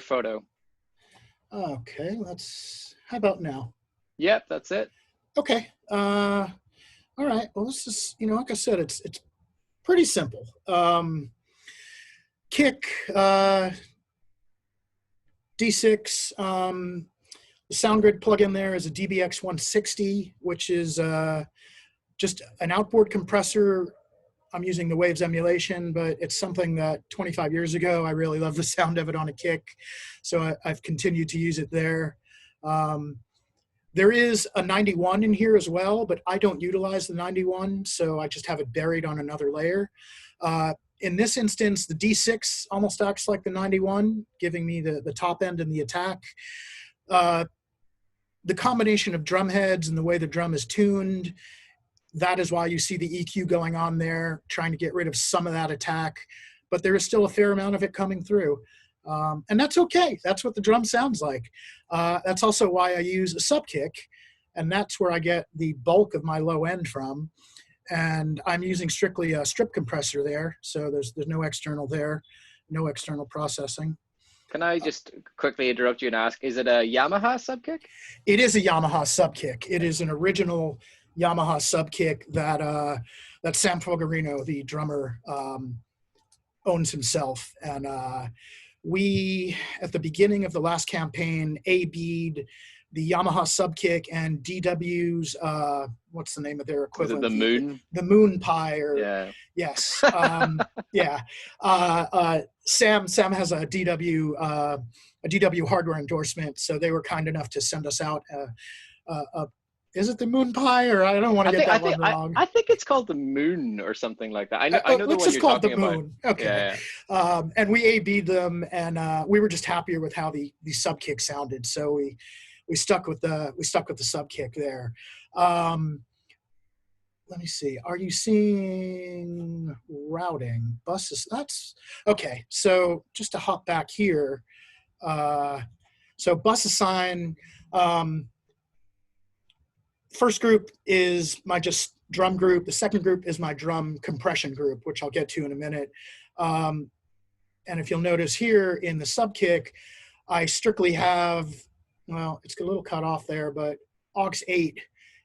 photo. Okay, how about now? Yep, that's it. Okay. All right. Well, this is, like I said, it's pretty simple. Kick, D6. The sound grid plugin there is a DBX 160, which is just an outboard compressor. I'm using the Waves emulation, but it's something that 25 years ago, I really loved the sound of it on a kick. So I've continued to use it there. There is a 91 in here as well, but I don't utilize the 91, so I just have it buried on another layer. In this instance, the D6 almost acts like the 91, giving me the top end and the attack. The combination of drum heads and the way the drum is tuned, that is why you see the EQ going on there, trying to get rid of some of that attack, but there is still a fair amount of it coming through. And that's okay. That's what the drum sounds like. That's also why I use a sub kick, and that's where I get the bulk of my low end from. And I'm using strictly a strip compressor there, so there's no external there, no external processing. Can I just quickly interrupt you and ask, is it a Yamaha sub kick? It is a Yamaha sub kick. It is an original Yamaha sub kick that Sam Fogarino, the drummer, owns himself. And we, at the beginning of the last campaign, A-B'd the Yamaha Subkick and DW's, what's the name of their Was it equivalent? the Moon? The Moon Pie, or Yeah. yes. Yeah. Sam has a DW hardware endorsement, so they were kind enough to send us out is it the Moon Pie, or I don't want to get that one wrong. I think it's called the Moon or something like that. I know the one you're talking about. Moon. Okay. Yeah. And we A/B'd them, and we were just happier with how the Subkick sounded, so we stuck with the Subkick there. Let me see. Are you seeing routing buses? That's okay. So just to hop back here. So bus assign. First group is my just drum group. The second group is my drum compression group, which I'll get to in a minute. And if you'll notice here in the Subkick, I strictly have, well, it's a little cut off there, but aux 8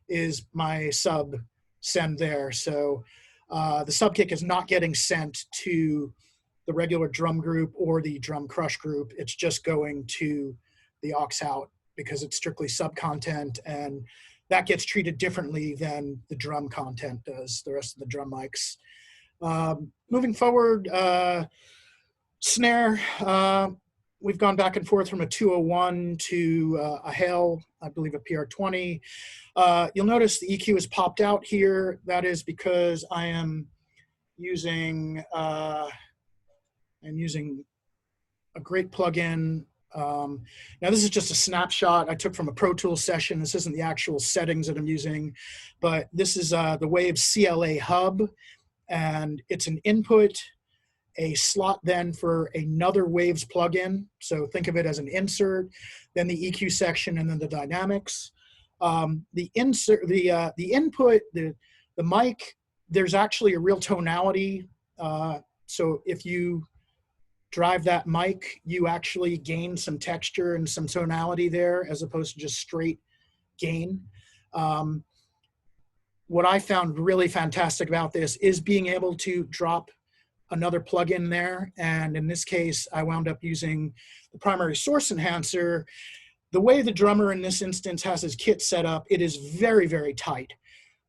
is my sub send there. So the Subkick is not getting sent to the regular drum group or the drum crush group. It's just going to the aux out because it's strictly sub content, and that gets treated differently than the drum content does, the rest of the drum mics. Moving forward, snare, we've gone back and forth from a 201 to a Hale, I believe a PR20. You'll notice the EQ is popped out here. That is because I am using a great plugin. Now this is just a snapshot I took from a Pro Tools session. This isn't the actual settings that I'm using, but this is the Waves CLA hub, and it's an input, a slot then for another Waves plugin. So think of it as an insert, then the EQ section, and then the dynamics. The insert, the input, the mic, there's actually a real tonality. So if you drive that mic, you actually gain some texture and some tonality there, as opposed to just straight gain. What I found really fantastic about this is being able to drop another plugin there. And in this case, I wound up using the primary source enhancer. The way the drummer in this instance has his kit set up, it is very, very tight.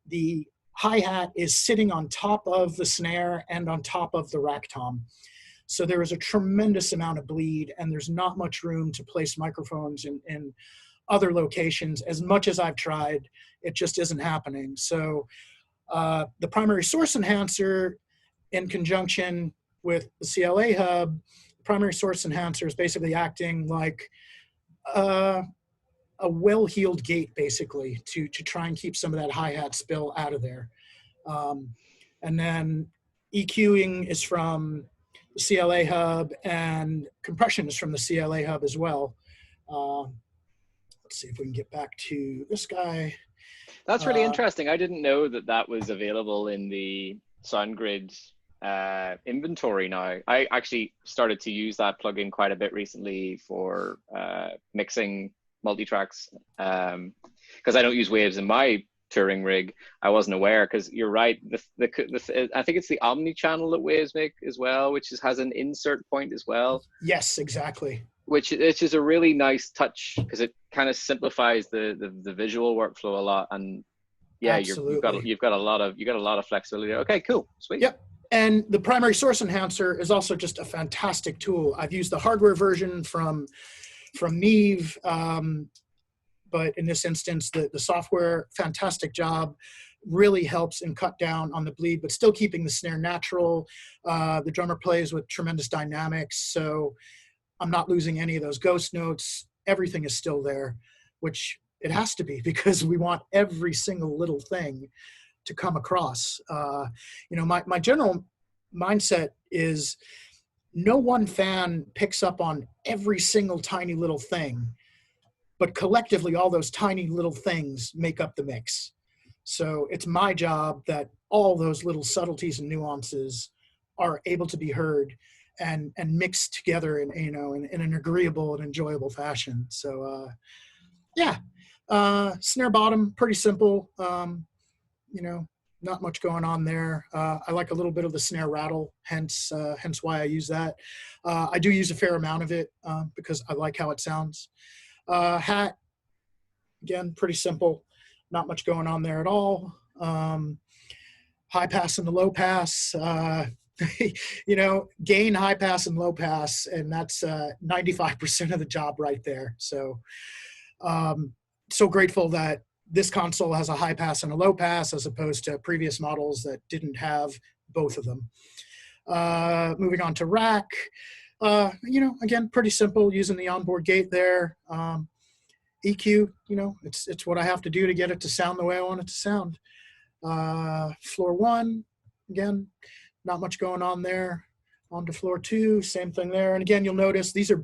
The hi-hat is sitting on top of the snare and on top of the rack tom. So there is a tremendous amount of bleed, and there's not much room to place microphones in other locations. As much as I've tried, it just isn't happening. So the primary source enhancer, in conjunction with the CLA hub, the primary source enhancer is basically acting like a well-heeled gate, basically, to try and keep some of that hi-hat spill out of there. And then EQing is from the CLA hub, and compression is from the CLA hub as well. Let's see if we can get back to this guy. That's really interesting. I didn't know that that was available in the SoundGrid inventory now. I actually started to use that plugin quite a bit recently for mixing multi-tracks, because I don't use Waves in my touring rig. I wasn't aware, because you're right, I think it's the Omni channel that Waves make as well, which has an insert point as well. Yes, exactly. Which is a really nice touch, because it kind of simplifies the visual workflow a lot. And yeah, you've got a lot of flexibility. Okay, cool, sweet. Yep. And the primary source enhancer is also just a fantastic tool. I've used the hardware version from Neve, but in this instance, the software, fantastic job, really helps and cut down on the bleed, but still keeping the snare natural. The drummer plays with tremendous dynamics, so I'm not losing any of those ghost notes. Everything is still there, which it has to be, because we want every single little thing to come across. My general mindset is no one fan picks up on every single tiny little thing, but collectively all those tiny little things make up the mix. So it's my job that all those little subtleties and nuances are able to be heard and mixed together in an agreeable and enjoyable fashion. So snare bottom, pretty simple. not much going on there. I like a little bit of the snare rattle, hence why I use that. I do use a fair amount of it because I like how it sounds. Hat, again, pretty simple. Not much going on there at all. High pass and the low pass. Gain, high pass, and low pass, and that's 95% of the job right there. So, so grateful that this console has a high pass and a low pass as opposed to previous models that didn't have both of them. Moving on to rack, again, pretty simple using the onboard gate there. EQ, it's what I have to do to get it to sound the way I want it to sound. Floor 1, again, not much going on there. On to floor 2, same thing there. And again, you'll notice these are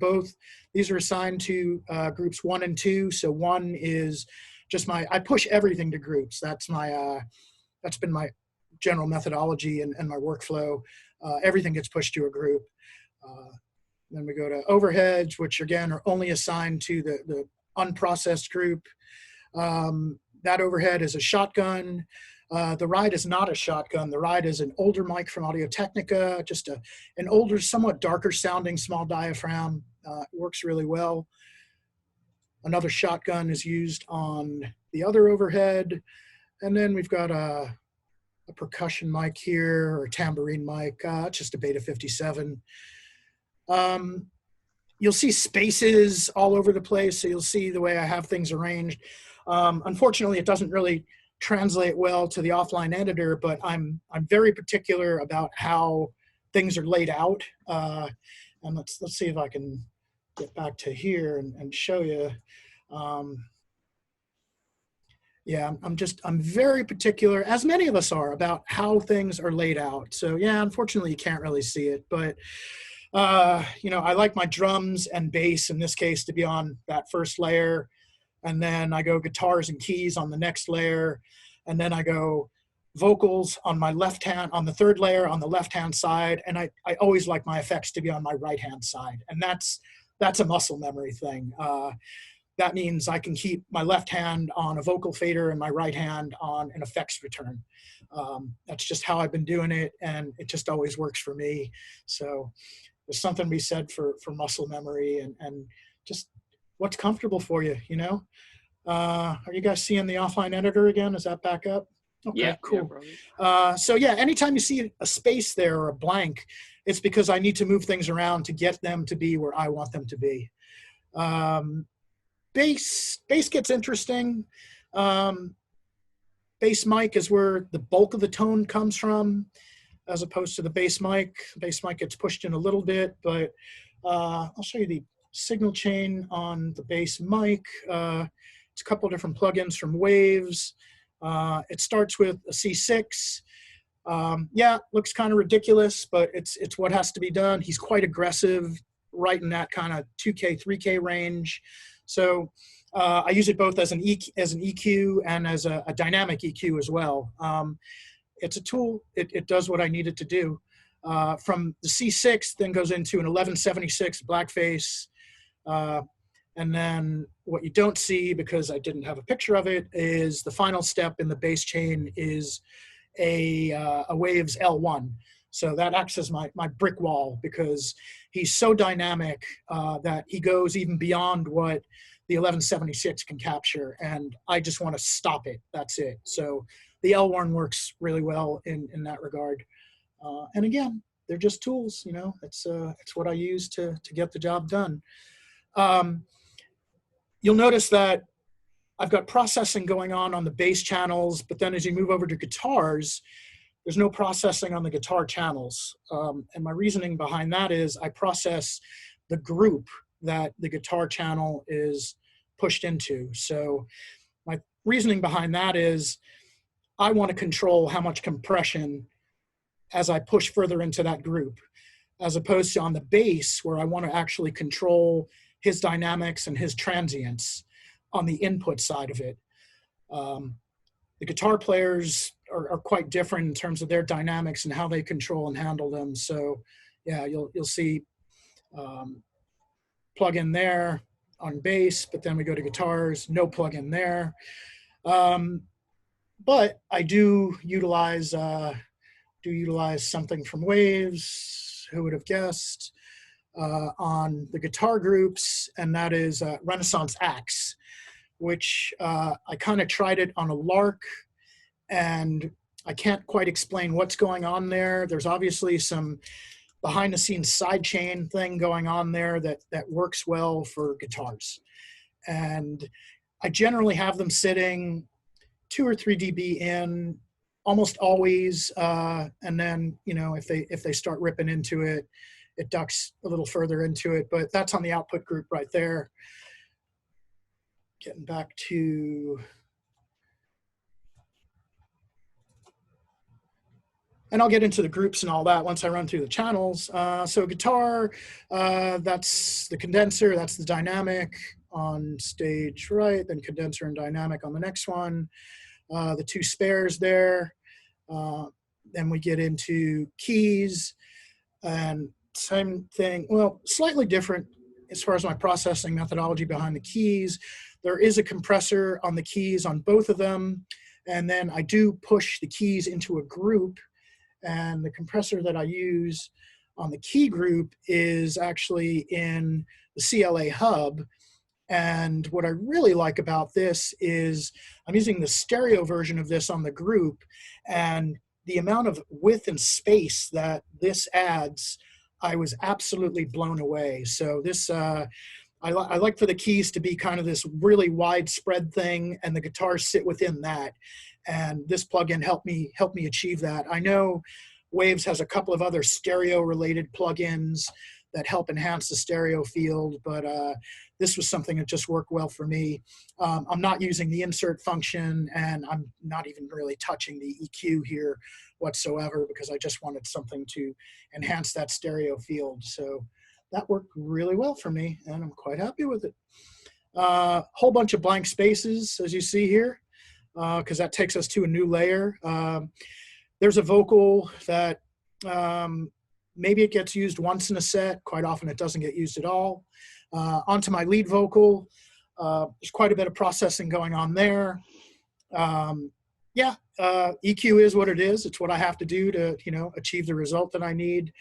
assigned to groups 1 and 2. So 1 is just I push everything to groups. That's been my general methodology and my workflow. Everything gets pushed to a group. Then we go to overheads, which again are only assigned to the unprocessed group. That overhead is a shotgun. The ride is not a shotgun. The ride is an older mic from Audio-Technica, just an older, somewhat darker sounding small diaphragm. It works really well. Another shotgun is used on the other overhead. And then we've got a percussion mic here, or a tambourine mic, just a Beta 57. You'll see spaces all over the place, so you'll see the way I have things arranged. Unfortunately, it doesn't really translate well to the offline editor, but I'm very particular about how things are laid out. And let's see if I can get back to here and show you. Yeah, I'm very particular, as many of us are, about how things are laid out. So yeah, unfortunately, you can't really see it, but I like my drums and bass in this case to be on that first layer. And then I go guitars and keys on the next layer. And then I go vocals on my left hand, on the third layer on the left-hand side. And I always like my effects to be on my right-hand side. And that's a muscle memory thing. That means I can keep my left hand on a vocal fader and my right hand on an effects return. That's just how I've been doing it. And it just always works for me. So there's something to be said for muscle memory and just what's comfortable for you, Are you guys seeing the offline editor again? Is that back up? Okay, yeah, cool. Yeah, so yeah, anytime you see a space there or a blank, it's because I need to move things around to get them to be where I want them to be. Bass gets interesting. Bass mic is where the bulk of the tone comes from, as opposed to the bass mic. Bass mic gets pushed in a little bit, but I'll show you the signal chain on the bass mic. It's a couple different plugins from Waves. It starts with a C6. Yeah, looks kind of ridiculous, but it's what has to be done. He's quite aggressive, right in that kind of 2K, 3K range. So I use it both as an EQ and as a dynamic EQ as well. It's a tool. It does what I need it to do. From the C6, then goes into an 1176 blackface. And then what you don't see, because I didn't have a picture of it, is the final step in the bass chain is a Waves L1. So that acts as my brick wall, because he's so dynamic that he goes even beyond what the 1176 can capture, and I just want to stop it. That's it. So the L1 works really well in that regard. And again, they're just tools, it's what I use to get the job done. You'll notice that I've got processing going on the bass channels, but then as you move over to guitars, there's no processing on the guitar channels. And my reasoning behind that is I process the group that the guitar channel is pushed into. So my reasoning behind that is I want to control how much compression as I push further into that group, as opposed to on the bass where I want to actually control his dynamics and his transients on the input side of it. The guitar players are quite different in terms of their dynamics and how they control and handle them. So yeah, you'll see plug in there on bass, but then we go to guitars, no plug in there. but I do utilize something from Waves. Who would have guessed? On the guitar groups, and that is Renaissance Axe, which I kind of tried it on a lark, and I can't quite explain what's going on there. There's obviously some behind the scenes sidechain thing going on there that works well for guitars. And I generally have them sitting 2 or 3 dB in almost always. And then, if they start ripping into it, it ducks a little further into it, but that's on the output group right there. Getting back to, and I'll get into the groups and all that once I run through the channels. So guitar, that's the condenser, that's the dynamic on stage right, then condenser and dynamic on the next one. The 2 spares there. Then we get into keys, and same thing, well, slightly different as far as my processing methodology behind the keys. There is a compressor on the keys on both of them, and then I do push the keys into a group, and the compressor that I use on the key group is actually in the CLA hub. And what I really like about this is I'm using the stereo version of this on the group, and the amount of width and space that this adds, I was absolutely blown away. So this, I like for the keys to be kind of this really widespread thing, and the guitars sit within that. And this plugin helped me achieve that. I know Waves has a couple of other stereo related plugins that help enhance the stereo field, but this was something that just worked well for me. I'm not using the insert function, and I'm not even really touching the EQ here whatsoever, because I just wanted something to enhance that stereo field. So that worked really well for me, and I'm quite happy with it. Whole bunch of blank spaces, as you see here, because that takes us to a new layer. There's a vocal that maybe it gets used once in a set. Quite often it doesn't get used at all. Onto my lead vocal. There's quite a bit of processing going on there. EQ is what it is. It's what I have to do to, achieve the result that I need.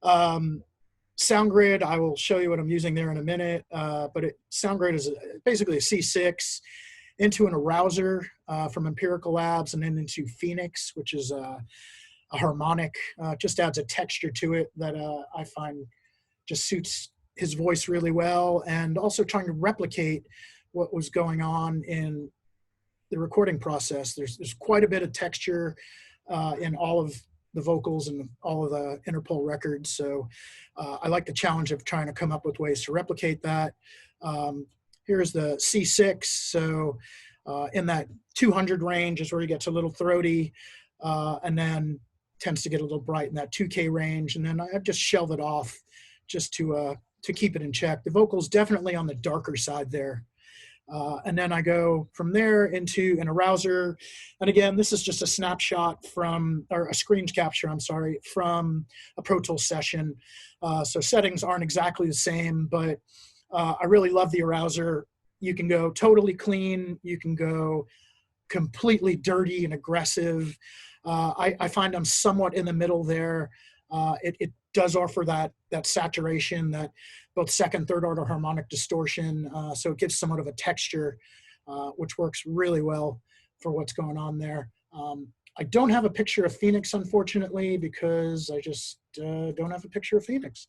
SoundGrid, I will show you what I'm using there in a minute, but SoundGrid is basically a C6 into an arouser from Empirical Labs, and then into Phoenix, which is a harmonic. Just adds a texture to it that I find just suits his voice really well, and also trying to replicate what was going on in the recording process. There's quite a bit of texture in all of the vocals and all of the Interpol records. So I like the challenge of trying to come up with ways to replicate that. Here's the C6. So in that 200 range is where he gets a little throaty, and then tends to get a little bright in that 2K range. And then I've just shelved it off just to keep it in check. The vocal's definitely on the darker side there. And then I go from there into an arouser. And again, this is just a snapshot or a screen capture, from a Pro Tools session. So settings aren't exactly the same, but I really love the arouser. You can go totally clean. You can go completely dirty and aggressive. I find I'm somewhat in the middle there. It does offer that saturation, that both second, third order harmonic distortion. So it gives somewhat of a texture, which works really well for what's going on there. I don't have a picture of Phoenix, unfortunately, because I just don't have a picture of Phoenix.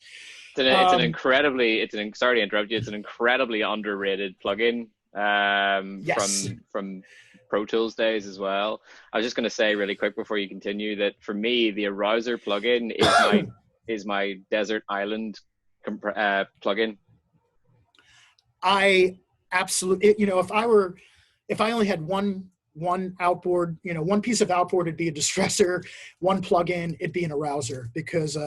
It's an incredibly, sorry to interrupt you, it's an incredibly underrated plugin Yes. from Pro Tools days as well. I was just going to say really quick before you continue that for me, the Arouser plugin is my desert island plugin. I absolutely, if I only had one outboard, one piece of outboard, it'd be a distressor. One plugin, it'd be an arouser, because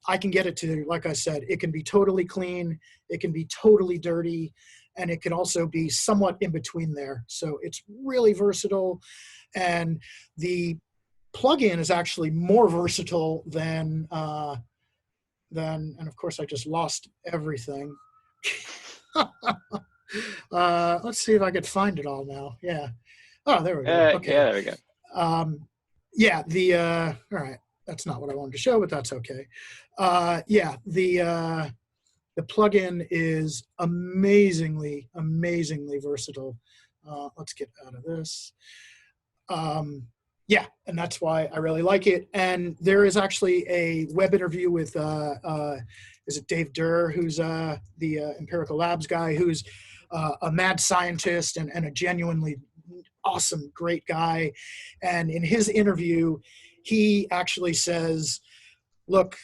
I can get it to, like I said, it can be totally clean, it can be totally dirty, and it can also be somewhat in between there. So it's really versatile, and the plugin is actually more versatile than and of course I just lost everything. Let's see if I could find it all now. Yeah. Oh, there we go. Yeah, Okay. there we go. Yeah, all right, that's not what I wanted to show, but that's okay. Yeah, the plugin is amazingly versatile. Let's get out of this. Yeah, and that's why I really like it. And there is actually a web interview with, is it Dave Durr, who's the Empirical Labs guy, who's a mad scientist and a genuinely awesome, great guy. And in his interview, he actually says, look,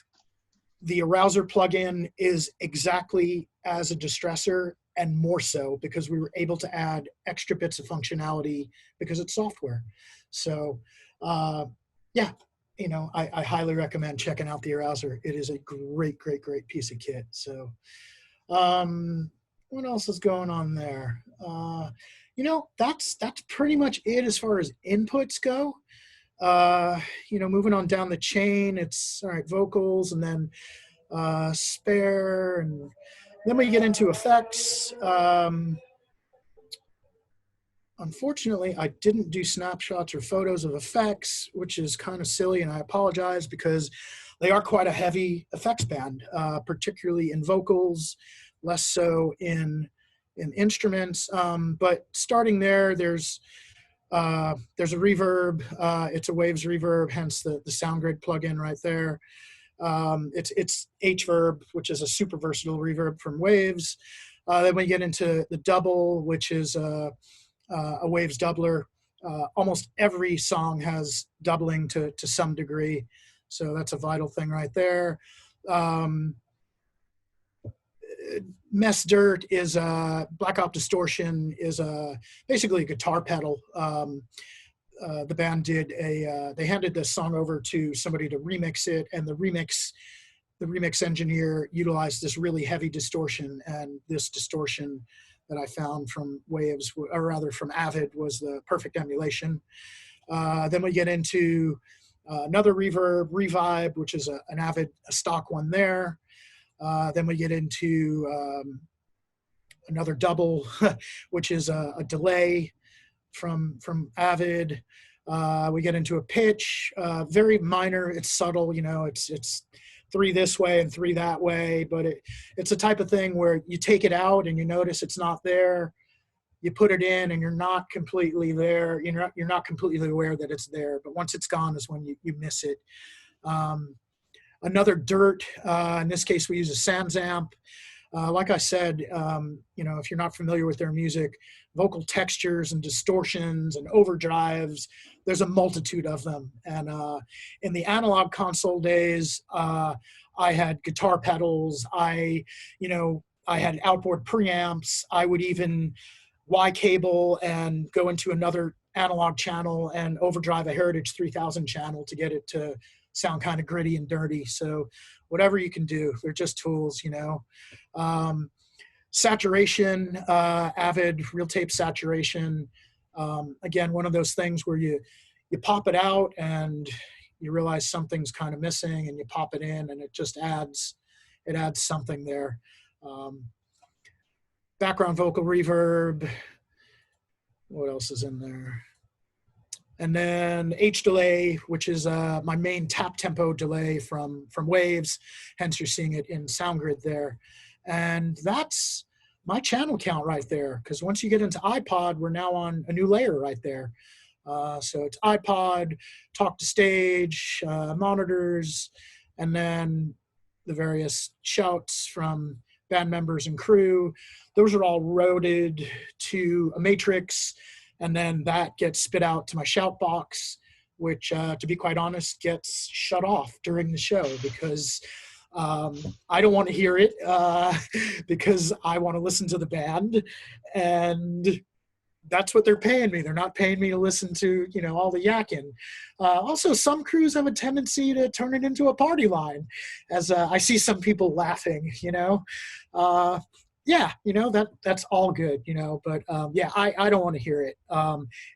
the arouser plugin is exactly as a distressor and more so because we were able to add extra bits of functionality because it's software. So yeah, I highly recommend checking out the arouser. It is a great piece of kit. So what else is going on there? That's pretty much it as far as inputs go. Moving on down the chain, it's all right, vocals, and then spare, and then we get into effects. Unfortunately, I didn't do snapshots or photos of effects, which is kind of silly, and I apologize because they are quite a heavy effects band, particularly in vocals, less so in instruments. But starting there, there's a reverb. It's a Waves reverb, hence the SoundGrid plugin right there. It's H-verb, which is a super versatile reverb from Waves. Then we get into the double, which is a Waves doubler. Almost every song has doubling to some degree, so that's a vital thing right there. Mess Dirt is Black Op Distortion is basically a guitar pedal. The band did they handed the song over to somebody to remix it, and the remix engineer utilized this really heavy distortion, and this distortion that I found from Waves, or rather from Avid, was the perfect emulation. Then we get into another reverb, Revibe, which is an Avid, a stock one there. Then we get into another double, which is a delay from Avid. We get into a pitch, very minor. It's subtle, it's 3 this way and 3 that way, but it's a type of thing where you take it out and you notice it's not there. You put it in and you're not completely there. You're not completely aware that it's there, but once it's gone is when you miss it. Another dirt, in this case, we use a Sans amp. Like I said, if you're not familiar with their music, vocal textures and distortions and overdrives, there's a multitude of them. And in the analog console days, I had guitar pedals. I had outboard preamps. I would even Y cable and go into another analog channel and overdrive a Heritage 3000 channel to get it to sound kind of gritty and dirty. So whatever you can do, they're just tools, Saturation, Avid real tape saturation. Again, one of those things where you pop it out and you realize something's kind of missing, and you pop it in and it just adds something there. Background vocal reverb. What else is in there? And then H delay, which is my main tap tempo delay from Waves. Hence, you're seeing it in SoundGrid there. And that's my channel count right there. Because once you get into iPod, we're now on a new layer right there. So it's iPod, talk to stage, monitors, and then the various shouts from band members and crew. Those are all routed to a matrix, and then that gets spit out to my shout box, which, to be quite honest, gets shut off during the show because I don't want to hear it because I want to listen to the band, and that's what they're paying me. They're not paying me to listen to, all the yakking. Also, some crews have a tendency to turn it into a party line, as I see some people laughing, yeah, that's all good, but yeah, I don't want to hear it.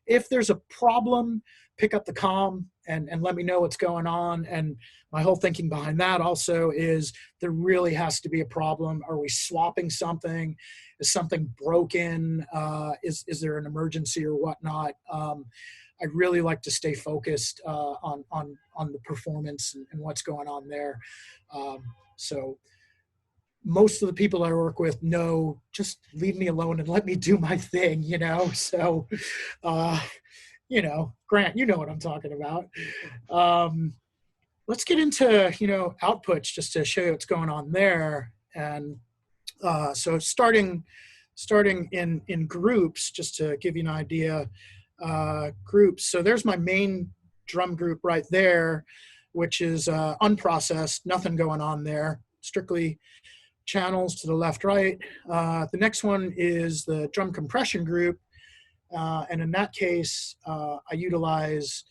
If there's a problem, pick up the comm and let me know what's going on. And my whole thinking behind that also is there really has to be a problem. Are we swapping something? Is something broken? Is there an emergency or whatnot? I really like to stay focused on the performance and what's going on there. So most of the people I work with know, just leave me alone and let me do my thing, you know? So, you know, Grant, you know what I'm talking about. Let's get into, you know, outputs just to show you what's going on there. And so starting in groups, just to give you an idea, groups. So there's my main drum group right there, which is unprocessed, nothing going on there, strictly channels to the left, right. The next one is the drum compression group. And in that case, I utilize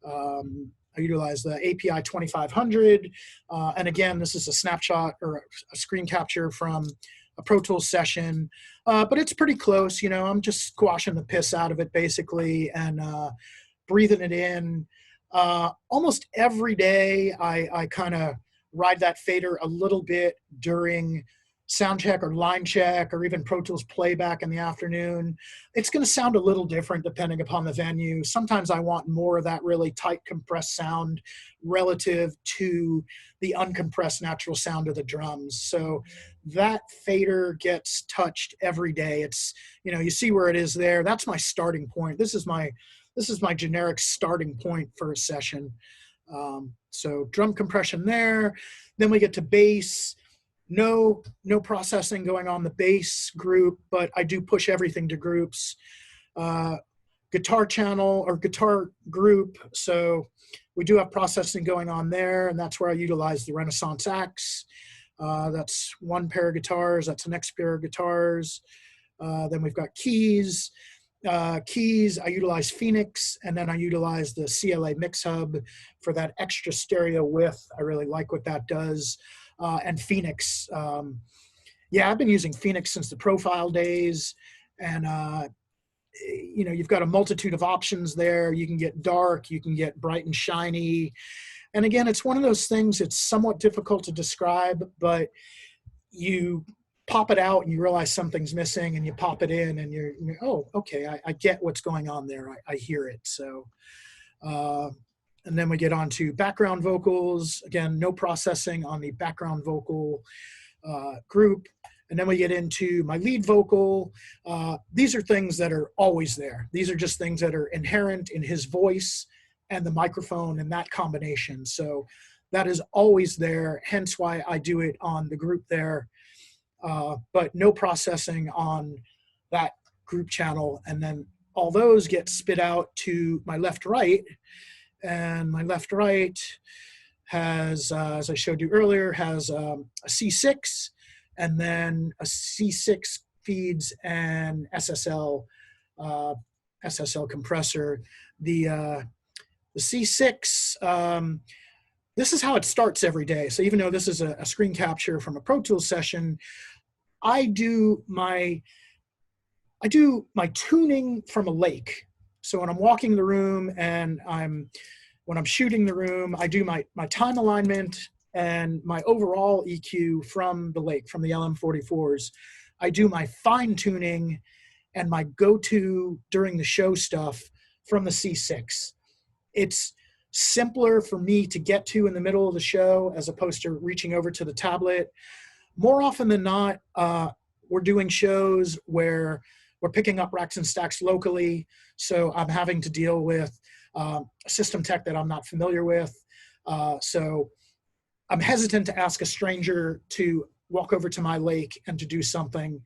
the API 2500. And again, this is a snapshot or a screen capture from a Pro Tools session, but it's pretty close. You know, I'm just squashing the piss out of it basically and breathing it in. Almost every day, I kind of ride that fader a little bit during sound check or line check or even Pro Tools playback in the afternoon. It's going to sound a little different depending upon the venue. Sometimes I want more of that really tight compressed sound relative to the uncompressed natural sound of the drums. So that fader gets touched every day. It's, you know, you see where it is there. That's my starting point. This is my generic starting point for a session. So drum compression there. Then we get to bass. No processing going on the bass group, but I do push everything to groups. Guitar channel or guitar group. So we do have processing going on there, and that's where I utilize the Renaissance Axe. That's one pair of guitars. That's the next pair of guitars. Then we've got keys. Keys, I utilize Phoenix, and then I utilize the CLA Mix Hub for that extra stereo width. I really like what that does. And Phoenix. Yeah, I've been using Phoenix since the Profile days. And, you know, you've got a multitude of options there. You can get dark, you can get bright and shiny. And again, it's one of those things, it's somewhat difficult to describe, but you pop it out and you realize something's missing and you pop it in and you're oh, okay, I get what's going on there. I hear it. So, and then we get on to background vocals. Again, no processing on the background vocal group. And then we get into my lead vocal. These are things that are always there. These are just things that are inherent in his voice and the microphone and that combination. So that is always there, hence why I do it on the group there. But no processing on that group channel. And then all those get spit out to my left, right. And my left, right has, as I showed you earlier, has a C6, and then a C6 feeds an SSL compressor. The C6, this is how it starts every day. So even though this is a screen capture from a Pro Tools session, I do my tuning from a lake. So when I'm walking the room and when I'm shooting the room, I do my time alignment and my overall EQ from the lake, from the LM44s. I do my fine tuning and my go-to during the show stuff from the C6. It's simpler for me to get to in the middle of the show as opposed to reaching over to the tablet. More often than not, we're doing shows where we're picking up racks and stacks locally. So I'm having to deal with a system tech that I'm not familiar with. So I'm hesitant to ask a stranger to walk over to my lake and to do something.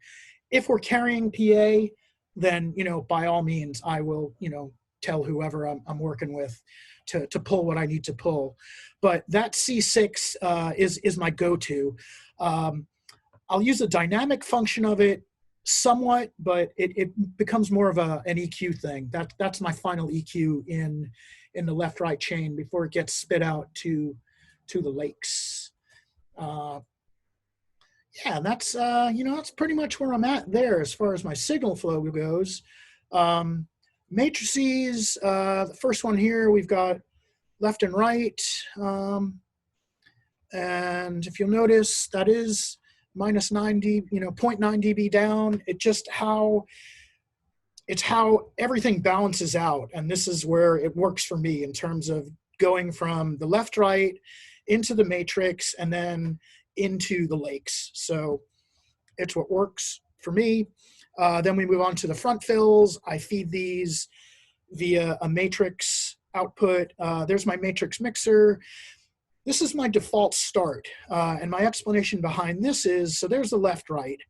If we're carrying PA, then, you know, by all means, I will, you know, tell whoever I'm working with to pull what I need to pull. But that C6 is my go-to. I'll use the dynamic function of it somewhat, but it becomes more of an EQ thing. That's my final EQ in the left-right chain before it gets spit out to the lakes. Yeah, that's you know, that's pretty much where I'm at there as far as my signal flow goes. Matrices, the first one here, we've got left and right. And if you'll notice, that is minus 9 dB, 0.9 dB down. It's how everything balances out. And this is where it works for me in terms of going from the left, right, into the matrix, and then into the lakes. So it's what works for me. Then we move on to the front fills. I feed these via a matrix output. There's my matrix mixer. This is my default start. And my explanation behind this is, so there's the left, right.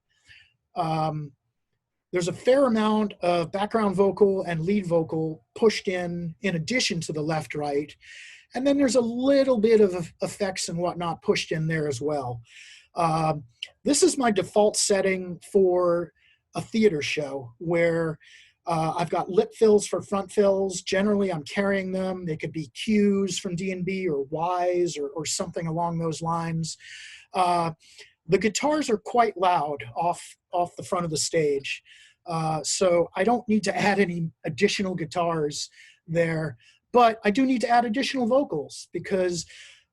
There's a fair amount of background vocal and lead vocal pushed in addition to the left, right. And then there's a little bit of effects and whatnot pushed in there as well. This is my default setting for a theater show where I've got lip fills for front fills. Generally, I'm carrying them. They could be Qs from D&B or Ys or something along those lines. The guitars are quite loud off the front of the stage. So I don't need to add any additional guitars there, but I do need to add additional vocals because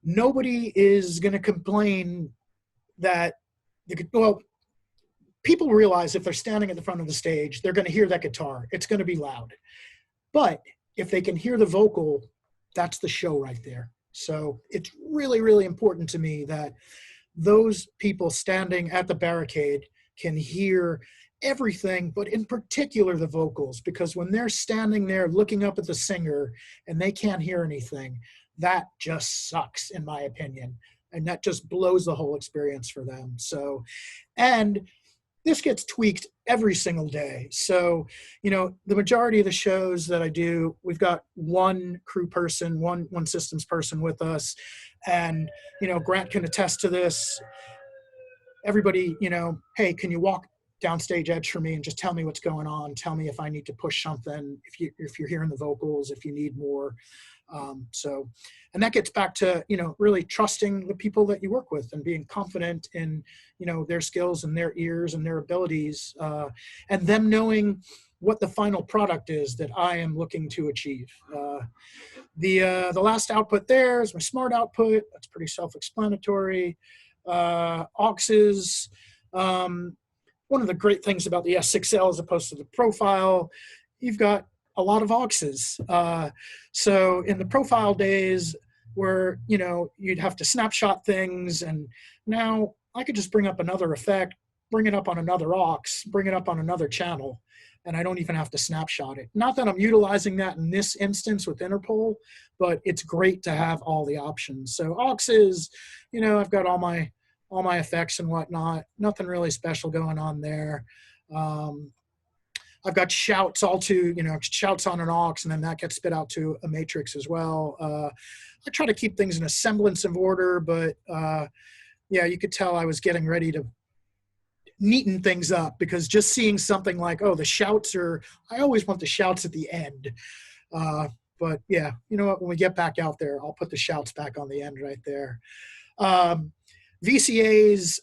nobody is going to complain that, people realize if they're standing at the front of the stage, they're going to hear that guitar. It's going to be loud. But if they can hear the vocal, that's the show right there. So it's really, really important to me that those people standing at the barricade can hear everything, but in particular the vocals, because when they're standing there looking up at the singer and they can't hear anything, that just sucks, in my opinion. And that just blows the whole experience for them. So, and this gets tweaked every single day. So, the majority of the shows that I do, we've got one crew person, one systems person with us. And, Grant can attest to this. Everybody, hey, can you walk downstage edge for me and just tell me what's going on? Tell me if I need to push something, if you're hearing the vocals, if you need more. And that gets back to, really trusting the people that you work with and being confident in, their skills and their ears and their abilities, and them knowing what the final product is that I am looking to achieve. The last output there is my smart output. That's pretty self-explanatory. Auxes. One of the great things about the S6L as opposed to the profile, you've got a lot of auxes. So in the profile days where, you'd have to snapshot things, and now I could just bring up another effect, bring it up on another aux, bring it up on another channel, and I don't even have to snapshot it. Not that I'm utilizing that in this instance with Interpol, but it's great to have all the options. So auxes, I've got all my effects and whatnot, nothing really special going on there. I've got shouts shouts on an aux, and then that gets spit out to a matrix as well. I try to keep things in a semblance of order, but you could tell I was getting ready to neaten things up, because just seeing something like, the shouts I always want the shouts at the end. But yeah, you know what, when we get back out there, I'll put the shouts back on the end right there. VCAs,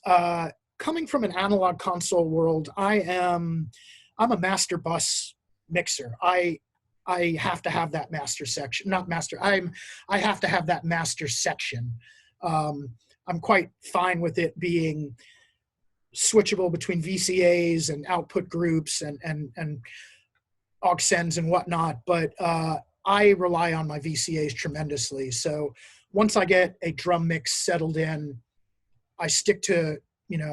coming from an analog console world, I'm a master bus mixer. I have to have that master section, not master. I have to have that master section. I'm quite fine with it being switchable between VCAs and output groups and aux sends and whatnot, but I rely on my VCAs tremendously. So once I get a drum mix settled in, I stick to the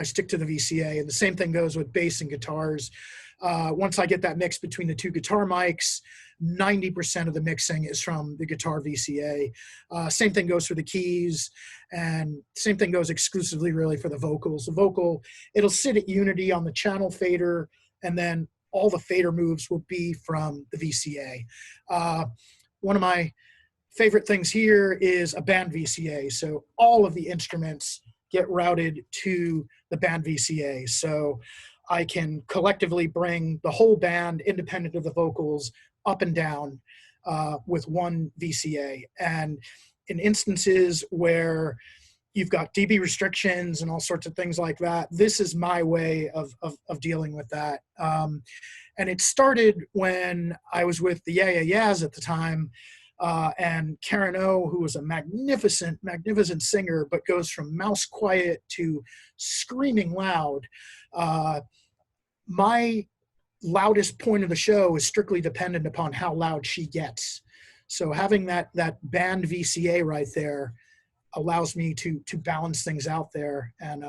VCA, and the same thing goes with bass and guitars. Once I get that mix between the two guitar mics, 90% of the mixing is from the guitar VCA. Same thing goes for the keys, and same thing goes exclusively really for the vocals. The vocal, it'll sit at unity on the channel fader, and then all the fader moves will be from the VCA. One of my favorite things here is a band VCA. So all of the instruments get routed to the band VCA. So I can collectively bring the whole band, independent of the vocals, up and down with one VCA. And in instances where you've got dB restrictions and all sorts of things like that, this is my way of dealing with that. And it started when I was with the Yeah Yeah Yeahs at the time. And Karen O, who is a magnificent, magnificent singer, but goes from mouse quiet to screaming loud. My loudest point of the show is strictly dependent upon how loud she gets. So having that band VCA right there allows me to balance things out there and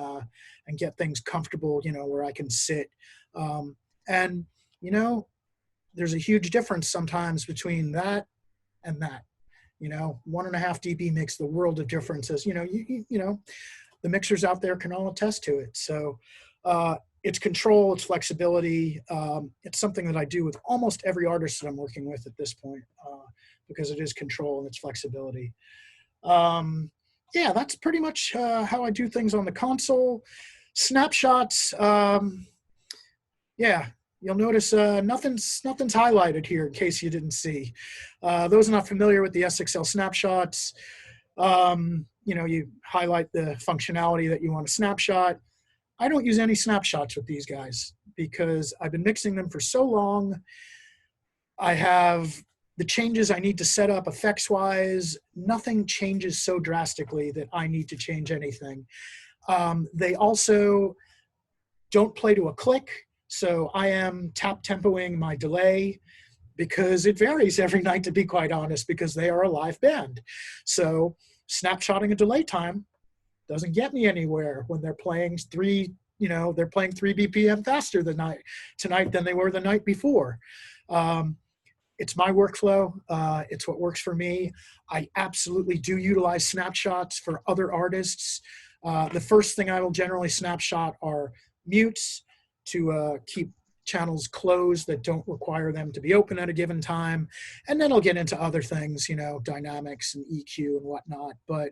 get things comfortable, where I can sit. And there's a huge difference sometimes between that and that. 1.5 dB makes the world of difference. As the mixers out there can all attest to it. So it's control, it's flexibility. It's something that I do with almost every artist that I'm working with at this point, because it is control and it's flexibility. Yeah, that's pretty much how I do things on the console. Snapshots, yeah, you'll notice nothing's highlighted here in case you didn't see. Those not familiar with the SXL snapshots, you highlight the functionality that you want to snapshot. I don't use any snapshots with these guys because I've been mixing them for so long. I have the changes I need to set up effects-wise. Nothing changes so drastically that I need to change anything. They also don't play to a click, so I am tap tempoing my delay because it varies every night, to be quite honest, because they are a live band. So snapshotting a delay time doesn't get me anywhere when they're playing 3 BPM faster tonight than they were the night before. It's my workflow. It's what works for me. I absolutely do utilize snapshots for other artists. The first thing I will generally snapshot are mutes to keep channels closed that don't require them to be open at a given time. And then I'll get into other things, dynamics and EQ and whatnot. But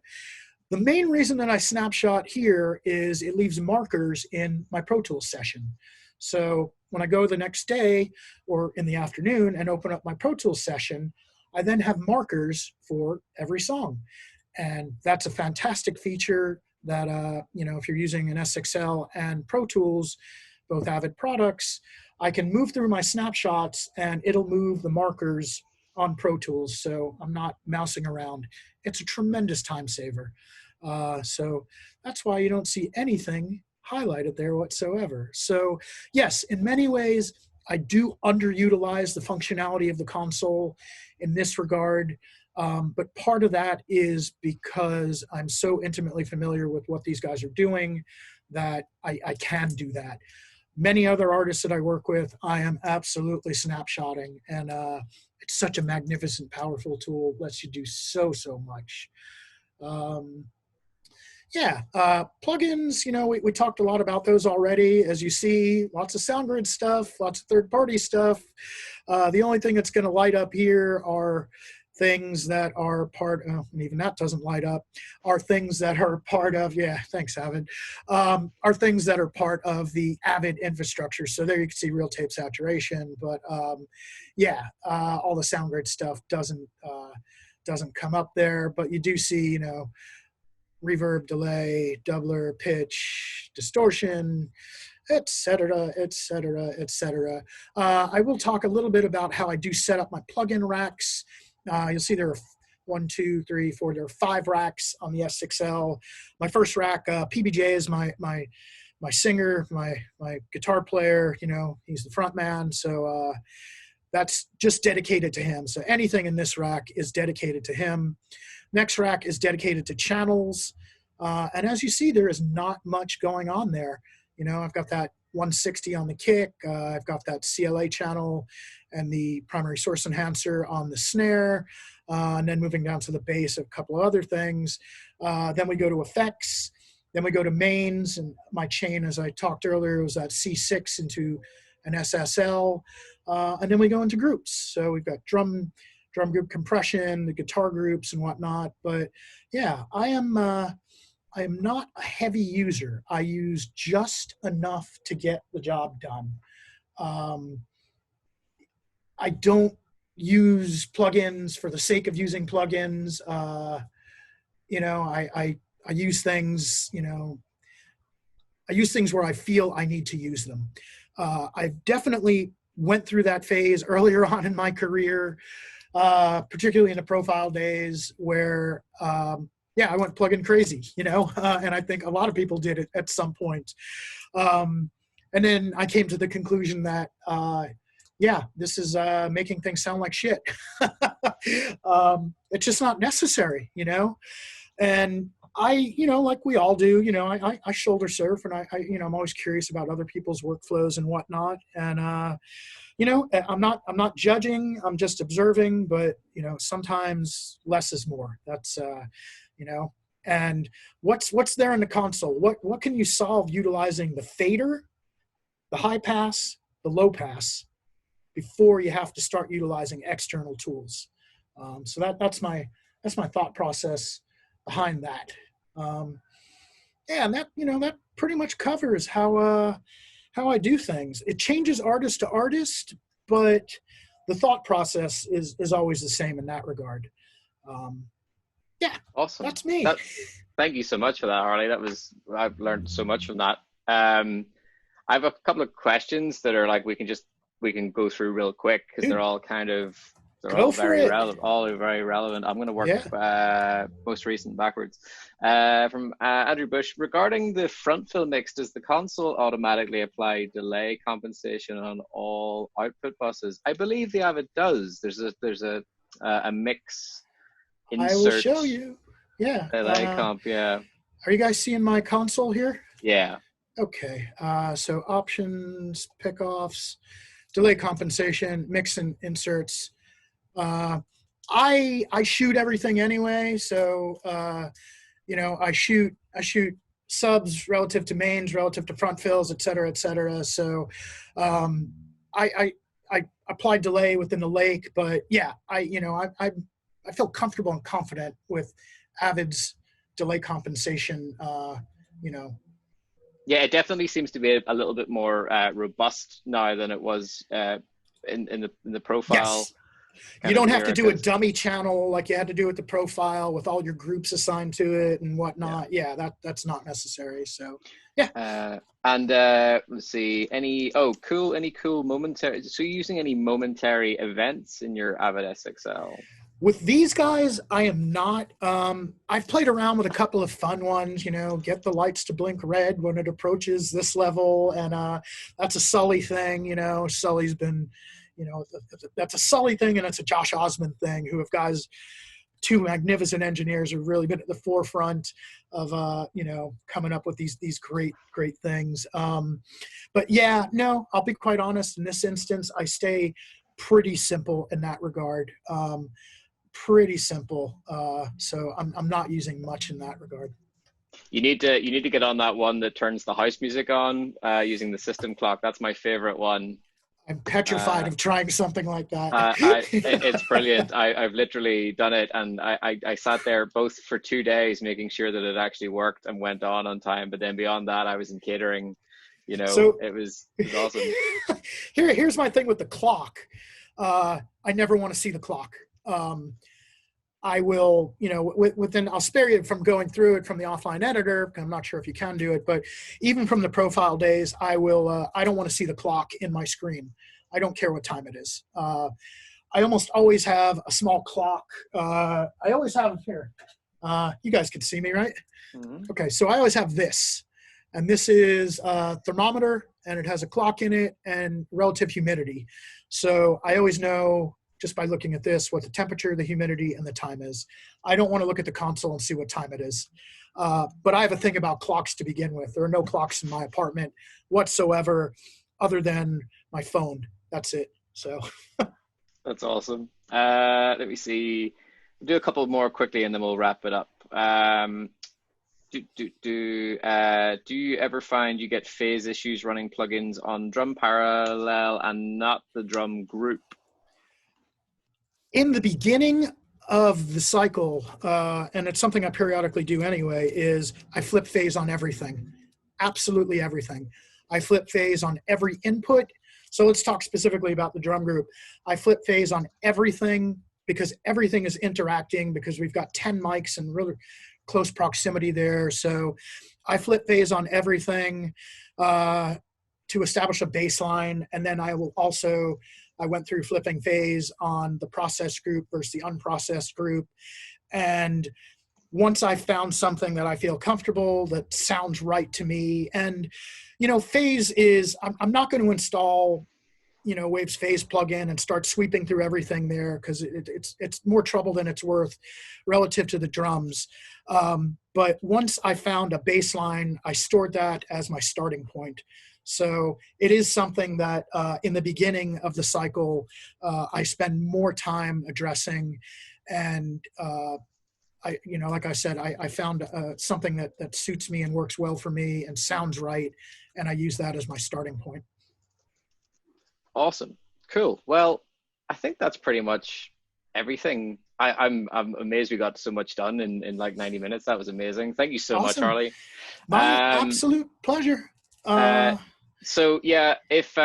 the main reason that I snapshot here is it leaves markers in my Pro Tools session. So when I go the next day or in the afternoon and open up my Pro Tools session, I then have markers for every song. And that's a fantastic feature that, if you're using an SXL and Pro Tools, both Avid products, I can move through my snapshots and it'll move the markers on Pro Tools. So I'm not mousing around. It's a tremendous time saver. So that's why you don't see anything highlighted there whatsoever. So yes, in many ways, I do underutilize the functionality of the console in this regard. But part of that is because I'm so intimately familiar with what these guys are doing that I can do that. Many other artists that I work with, I am absolutely snapshotting, and it's such a magnificent, powerful tool. Lets you do so much. Plugins, we talked a lot about those already. As you see, lots of SoundGrid stuff, lots of third-party stuff. The only thing that's going to light up here are things that are part of, and even that doesn't light up, are things that are part of, yeah, thanks, Avid, are things that are part of the Avid infrastructure. So there you can see real tape saturation, but all the SoundGrid stuff doesn't come up there, but you do see, reverb, delay, doubler, pitch, distortion, etc., etc., etc. I will talk a little bit about how I do set up my plugin racks. You'll see there are 1, 2, 3, 4. There are 5 racks on the S6L. My first rack, PBJ is my singer, my guitar player. He's the front man, so that's just dedicated to him. So anything in this rack is dedicated to him. Next rack is dedicated to channels. And as you see, there is not much going on there. I've got that 160 on the kick. I've got that CLA channel and the primary source enhancer on the snare. And then moving down to the bass, a couple of other things. Then we go to effects. Then we go to mains. And my chain, as I talked earlier, was that C6 into an SSL. And then we go into groups. So we've got drum group compression, the guitar groups and whatnot. But yeah, I am not a heavy user. I use just enough to get the job done. I don't use plugins for the sake of using plugins. I use things, I use things where I feel I need to use them. I've definitely went through that phase earlier on in my career particularly in the profile days where, I went plugin crazy, and I think a lot of people did it at some point. And then I came to the conclusion that, this is making things sound like shit. It's just not necessary, and I, like we all do, I shoulder surf, and I'm always curious about other people's workflows and whatnot. And, I'm not judging, I'm just observing, but, sometimes less is more. That's, and what's there in the console? What can you solve utilizing the fader, the high pass, the low pass, before you have to start utilizing external tools? So that's my thought process behind that. And that pretty much covers how I do things. It changes artist to artist, but the thought process is always the same in that regard. Awesome. That's me. Thank you so much for that, Harley. I've learned so much from that. I have a couple of questions that are like we can go through real quick, because they're all very relevant. I'm going to work most recent backwards. From Andrew Bush, regarding the front fill mix, does the console automatically apply delay compensation on all output buses? I believe the Avid does. There's a mix insert. I will show you. Yeah. Delay comp. Yeah. Are you guys seeing my console here? Yeah. Okay. So options, pickoffs, delay compensation, mix and inserts. I shoot everything anyway. So, I shoot subs relative to mains, relative to front fills, et cetera, et cetera. So, I apply delay within the lake, but yeah, I feel comfortable and confident with Avid's delay compensation, Yeah, it definitely seems to be a little bit more robust now than it was in the profile. Yes. You don't have to do a dummy channel like you had to do with the profile with all your groups assigned to it and whatnot. Yeah, that's not necessary. So yeah. Let's see, any cool momentary, so you're using any momentary events in your Avid SXL? With these guys, I am not. I've played around with a couple of fun ones, get the lights to blink red when it approaches this level. And that's a Sully thing, Sully's been, that's a Sully thing, and it's a Josh Osmond thing, who have guys, two magnificent engineers who've really been at the forefront of, coming up with these great things. But yeah, no, I'll be quite honest. In this instance, I stay pretty simple in that regard. Pretty simple. So I'm not using much in that regard. You need to get on that one that turns the house music on using the system clock. That's my favorite one. I'm petrified of trying something like that. It's brilliant. I've literally done it, and I sat there both for 2 days making sure that it actually worked and went on time. But then beyond that, I was in catering. So, it was awesome. Here's my thing with the clock. I never want to see the clock. I will, I'll spare you from going through it from the offline editor. I'm not sure if you can do it, but even from the profile days, I don't want to see the clock in my screen. I don't care what time it is. I almost always have a small clock. I always have here. You guys can see me, right? Mm-hmm. Okay. So I always have this, and this is a thermometer, and it has a clock in it and relative humidity. So I always know, just by looking at this, what the temperature, the humidity, and the time is. I don't want to look at the console and see what time it is. But I have a thing about clocks to begin with. There are no clocks in my apartment whatsoever other than my phone. That's it. So that's awesome. Let me see. We'll do a couple more quickly and then we'll wrap it up. Do you ever find you get phase issues running plugins on drum parallel and not the drum group? In the beginning of the cycle, and it's something I periodically do anyway, is I flip phase on everything. Absolutely everything. I flip phase on every input. So let's talk specifically about the drum group. I flip phase on everything because everything is interacting, because we've got 10 mics in really close proximity there. So I flip phase on everything to establish a baseline. And then I will also I went through flipping phase on the processed group versus the unprocessed group. And once I found something that I feel comfortable, that sounds right to me, and, phase is, I'm not going to install, Wave's phase plugin and start sweeping through everything there, because it's more trouble than it's worth relative to the drums. But once I found a baseline, I stored that as my starting point. So it is something that in the beginning of the cycle, I spend more time addressing. And like I said, I found something that suits me and works well for me and sounds right. And I use that as my starting point. Awesome. Cool. Well, I think that's pretty much everything. I'm amazed we got so much done in like 90 minutes. That was amazing. Thank you so much, Awesome. Harley. My absolute pleasure. So yeah, if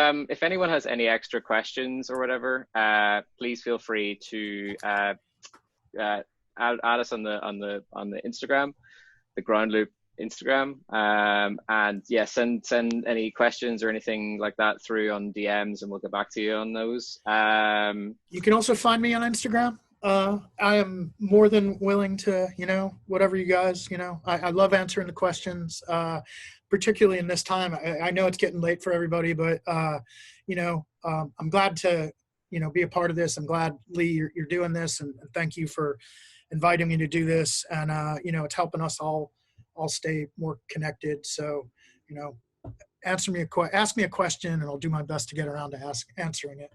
anyone has any extra questions or whatever, please feel free to add us on the Instagram, the Ground Loop Instagram, and yeah, send any questions or anything like that through on DMs, and we'll get back to you on those. You can also find me on Instagram. I am more than willing to, whatever you guys, I love answering the questions, particularly in this time. I know it's getting late for everybody, but I'm glad to, be a part of this. I'm glad, Lee, you're doing this, and thank you for inviting me to do this. And it's helping us all stay more connected. So, ask me a question, and I'll do my best to get around to answering it.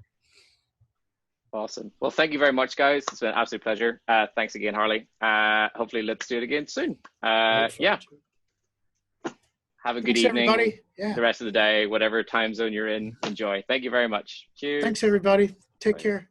Awesome. Well, thank you very much, guys. It's been an absolute pleasure. Thanks again, Harley. Hopefully let's do it again soon. Yeah. Have a good evening, everybody. Yeah. The rest of the day, whatever time zone you're in, enjoy. Thank you very much. Cheers. Thanks, everybody. Take care.